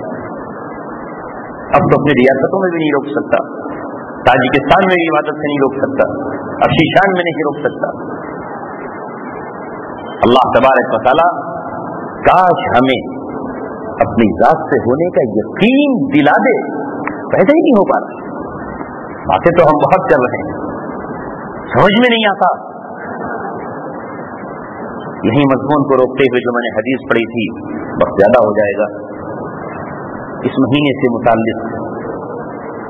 اب تو اپنی ریاستوں میں بھی نہیں روک سکتا, تاجکستان میں بھی عبادت سے نہیں روک سکتا, اب شیشان میں نہیں روک سکتا. اللہ تبارک و تعالیٰ کاش ہمیں اپنی ذات سے ہونے کا یقین دلا دے. پیدا ہی نہیں ہو پا رہا. باتیں تو ہم بہت کر رہے ہیں, سمجھ میں نہیں آتا. یہی مضمون کو روکتے ہوئے جو میں نے حدیث پڑھی تھی, وقت زیادہ ہو جائے گا. اس مہینے سے متعلق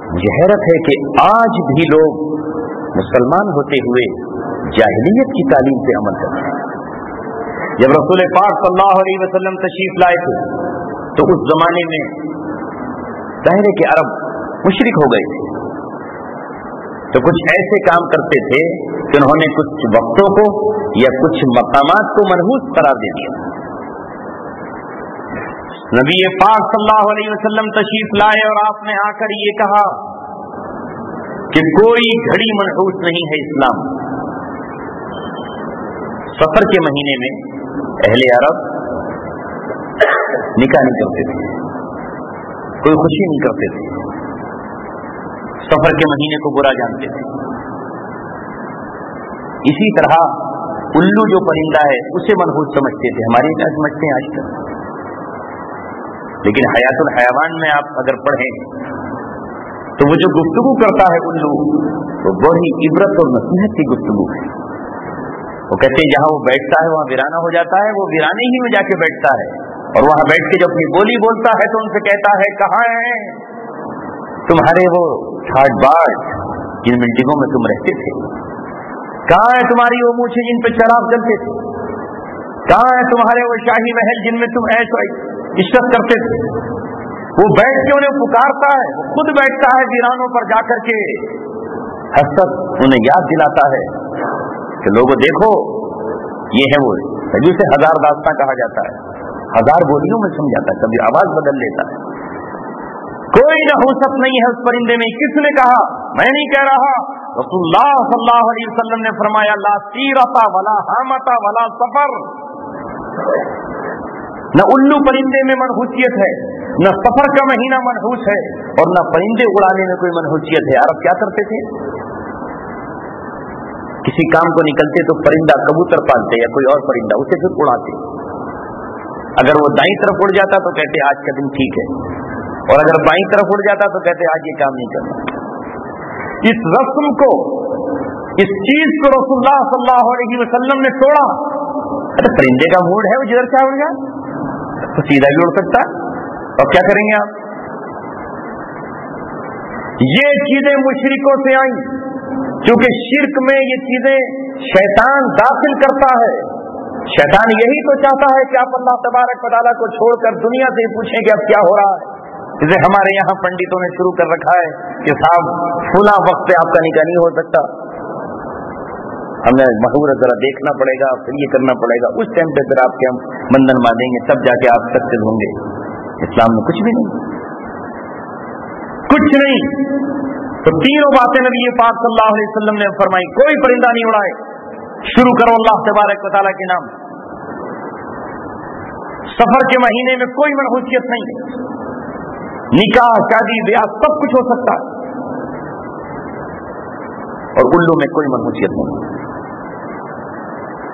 مجھے حیرت ہے کہ آج بھی لوگ مسلمان ہوتے ہوئے جاہلیت کی تعلیم پہ عمل کرتے ہیں. جب رسول پاک صلی اللہ علیہ وسلم تشریف لائے تھے تو اس زمانے میں ظاہر ہے کہ عرب مشرک ہو گئے تھے, تو کچھ ایسے کام کرتے تھے کہ انہوں نے کچھ وقتوں کو یا کچھ مقامات کو منحوس قرار دے دیا. نبی پاک صلی اللہ علیہ وسلم تشریف لائے اور آپ نے آ کر یہ کہا کہ کوئی گھڑی منحوس نہیں ہے اسلام. سفر کے مہینے میں اہل عرب نکاح نہیں کرتے تھے, کوئی خوشی نہیں کرتے تھے, سفر کے مہینے کو برا جانتے تھے. اسی طرح الو جو پرندہ ہے اسے منحوس سمجھتے تھے, ہمارے کیا سمجھتے ہیں آج تک. لیکن حیات الحیوان میں آپ اگر پڑھیں تو وہ جو گفتگو کرتا ہے الو, وہ بڑی عبرت اور نصیحت کی گفتگو ہے. وہ کہتے ہیں جہاں وہ بیٹھتا ہے وہاں ویرانہ ہو جاتا ہے, وہ ویرانے ہی میں جا کے بیٹھتا ہے, اور وہاں بیٹھ کے جو اپنی بولی بولتا ہے تو ان سے کہتا ہے کہاں ہیں تمہارے وہ ٹھاٹ باٹ جن بلڈنگوں میں تم رہتے تھے, کہاں ہے تمہاری وہ مونچھیں جن پہ شراب جلتے تھے, کہاں ہے تمہارے وہ شاہی محل جن میں تم عیش و عشرت کرتے تھے. وہ بیٹھ کے انہیں پکارتا ہے, وہ خود بیٹھتا ہے ویرانوں پر جا کر کے, حسرت انہیں یاد دلاتا ہے کہ لوگوں دیکھو یہ ہے وہ جسے 1000 داستان کہا جاتا ہے, 1000 بولیوں میں سمجھاتا ہے, کبھی آواز بدل لیتا ہے. کوئی نحوست نہیں ہے اس پرندے میں. کس نے کہا؟ میں نہیں کہہ رہا, رسول اللہ صلی اللہ علیہ وسلم نے فرمایا لا سیرتا ولا حامتا ولا سفر. نہ الو پرندے میں منحوسیت ہے, نہ سفر کا مہینہ منحوس ہے, اور نہ پرندے اڑانے میں کوئی منحوسیت ہے. عرب کیا کرتے تھے؟ کسی کام کو نکلتے تو پرندہ کبوتر پالتے یا کوئی اور پرندہ, اسے پھر اڑاتے. اگر وہ دائیں طرف اڑ جاتا تو کہتے آج کا دن ٹھیک ہے, और अगर बाईं तरफ उड़ जाता तो कहते आज ये काम नहीं करना। इस रस्म को, इस चीज को रसूलुल्लाह सल्लल्लाहु अलैहि वसल्लम ने तोड़ा। अरे परिंदे का मूड है, वो जिधर चाहे उड़ जाए, तो सीधा भी उड़ सकता है, और क्या करेंगे आप? ये चीजें मुशरिकों से आई, क्योंकि शिर्क में ये चीजें शैतान दाखिल करता है। शैतान यही तो चाहता है कि आप अल्लाह तबारक व तआला को छोड़कर दुनिया से पूछें कि अब क्या हो रहा है। जैसे हमारे यहाँ पंडितों ने शुरू कर रखा है कि साहब फुला वक्त पे आपका निकाह नहीं हो सकता, हमें महूरत जरा देखना पड़ेगा, फिर ये करना पड़ेगा, उस टाइम पे फिर आपके हम बंधन बांधेंगे, तब जाके आप सक्सेस होंगे। इस्लाम में कुछ भी नहीं, कुछ नहीं। तो तीनों बातें नबी पाक सल्लल्लाहु अलैहि वसल्लम ने फरमाई। कोई परिंदा नहीं उड़ाए, शुरू करो अल्लाह तबारक व तआला के नाम। सफर के महीने में कोई मनहूसियत नहीं है, निकाह शादी ब्याह सब कुछ हो सकता है, और उल्लू में कोई मनहूसियत नहीं।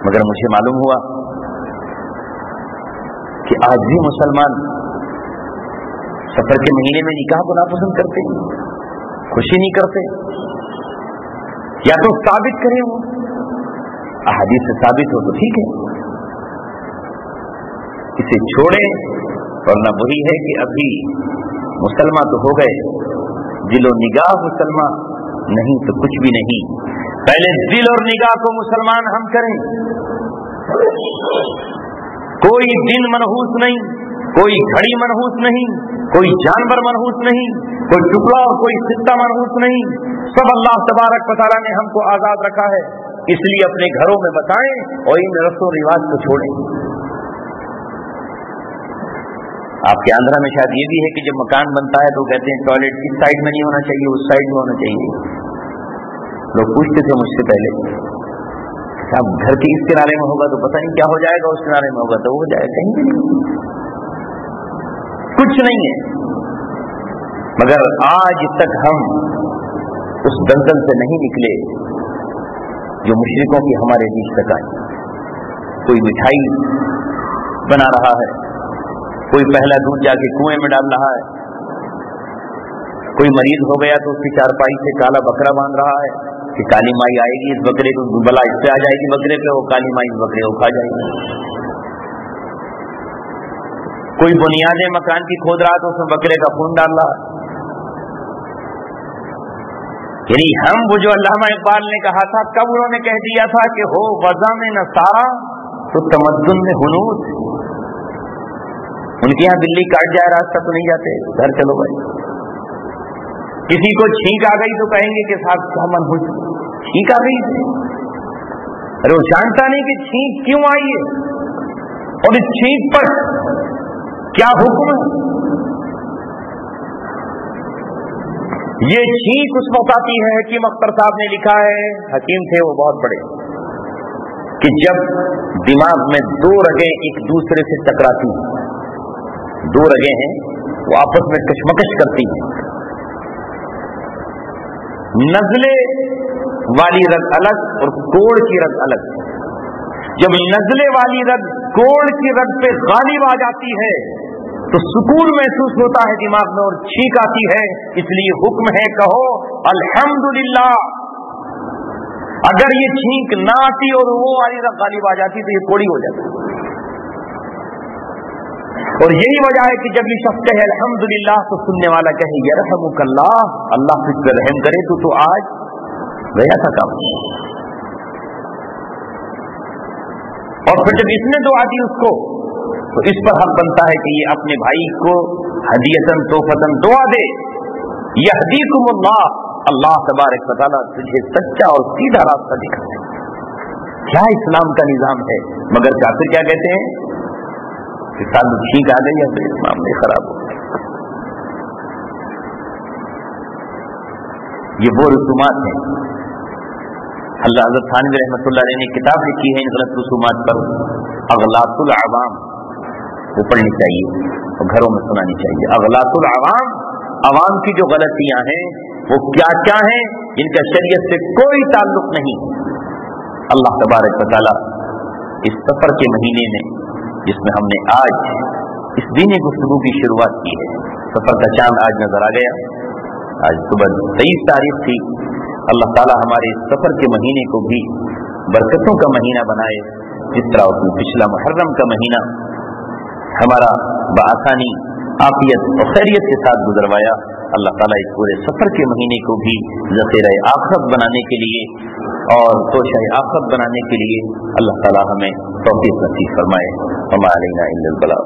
मगर मुझे मालूम हुआ कि आज भी मुसलमान सफर के महीने में निकाह को नापसंद करते, खुशी नहीं करते। या तो साबित करें, वो अहादीस से साबित हो तो ठीक है, इसे छोड़े। वरना वही है कि अभी मुसलमान तो हो गए, दिलो निगाह मुसलमान नहीं तो कुछ भी नहीं। पहले दिल और निगाह को मुसलमान हम करें। कोई दिन मनहूस नहीं, कोई घड़ी मनहूस नहीं, कोई जानवर मनहूस नहीं, कोई टुकड़ा और कोई सिक्का मनहूस नहीं। सब अल्लाह तबारक व तआला ने हमको आजाद रखा है, इसलिए अपने घरों में बताएं और इन रस्म रिवाज को छोड़ें। आपके आंध्रा में शायद ये भी है कि जब मकान बनता है तो कहते हैं टॉयलेट इस साइड में नहीं होना चाहिए, उस साइड में होना चाहिए। लोग पूछते थे मुझसे पहले, साहब घर के इस किनारे में होगा तो पता नहीं क्या हो जाएगा, उस किनारे में होगा तो हो जाएगा, कहीं भी नहीं, कुछ नहीं है। मगर आज तक हम उस दलदल से नहीं निकले जो मुशरिकों की हमारे बीच तक आई। कोई मिठाई बना रहा है, कोई पहला दूध जाके कुएं में डाल रहा है, कोई मरीज हो गया तो उसकी चारपाई से काला बकरा बांध रहा है कि काली माई आएगी इस बकरे को, बला इससे आ जाएगी बकरे पे, वो काली माई इस बकरे को खा जाएगी। कोई बुनियादें मकान की खोद रहा तो उसमें बकरे का खून डाल रहा है। यानी हम वो जो अल्लामा इकबाल ने कहा था, कब उन्होंने कह दिया था कि हो वज़ा में नसारा तो तमद्दुन में हुनूस। उनके यहाँ बिल्ली काट जाए रास्ता तो नहीं जाते, घर चलो भाई। किसी को छींक आ गई तो कहेंगे कि साहब क्या मन हो, छींक आ गई। अरे वो जानता नहीं कि छींक क्यों आई है और इस छींक पर क्या हुक्म है। ये छींक उस वक्त आती है, हकीम अख्तर साहब ने लिखा है, हकीम थे वो बहुत बड़े, कि जब दिमाग में दो रगें एक दूसरे से टकराती हैं, दो रगें हैं वो आपस में कशमकश करती हैं, नजले वाली रग अलग और कोड़ की रग अलग। जब नजले वाली रग कोड़ की रग पे गालिब आ जाती है तो सुकून महसूस होता है दिमाग में और छींक आती है। इसलिए हुक्म है, कहो अल्हम्दुलिल्लाह। अगर ये छींक ना आती और वो वाली रग गालिब आ जाती तो ये कोड़ी हो जाती। और यही वजह है कि जब ये शख्स कहे अल्हम्दुलिल्लाह तो सुनने वाला कहे यरहमुकल्लाह, अल्लाह तुझ पर रहम करे, तो आज गया था काम। और फिर जब इसने दुआ दी उसको, तो इस पर हक बनता है कि ये अपने भाई को हदीयतन तोहफतन दुआ दे, यहदीकुमुल्लाह, अल्लाह तबारक व तआला तुझे सच्चा और सीधा रास्ता दिखाए। क्या इस्लाम का निजाम है। मगर काफिर क्या कहते हैं कि साधु ठीक आ गई या तो इस मामले खराब हो गए। ये वो रसूमात हैं। अल्लाह हज़रत थानवी रहमतुल्लाह अलैह ने किताब लिखी है इन गलत रसूमात पर, अगलातुल अवाम, वो पढ़नी चाहिए और घरों में सुनानी चाहिए। अगलातुल अवाम, अवाम की जो गलतियां हैं वो क्या क्या हैं, इनका शरीयत से कोई ताल्लुक नहीं। अल्लाह तबारक व तआला इस सफर के महीने में जिसमें हमने आज इस दीनी गुफ्तगू की शुरुआत की है, سفر کا چاند آج نظر آ گیا. آج صبح 23 تاریخ تھی. اللہ تعالیٰ ہمارے اس سفر کے مہینے کو بھی برکتوں کا مہینہ بنائے، جس طرح اس نے پچھلا محرم کا مہینہ ہمارا بآسانی عافیت اور خیریت کے ساتھ گزروایا. اللہ تعالیٰ اس پورے سفر کے مہینے کو بھی ذخیرہ آخرت بنانے کے لیے اور توشہ آخرت بنانے کے لیے اللہ تعالیٰ ہمیں توفیق نصیب فرمائے. وما علینا الا البلاغ.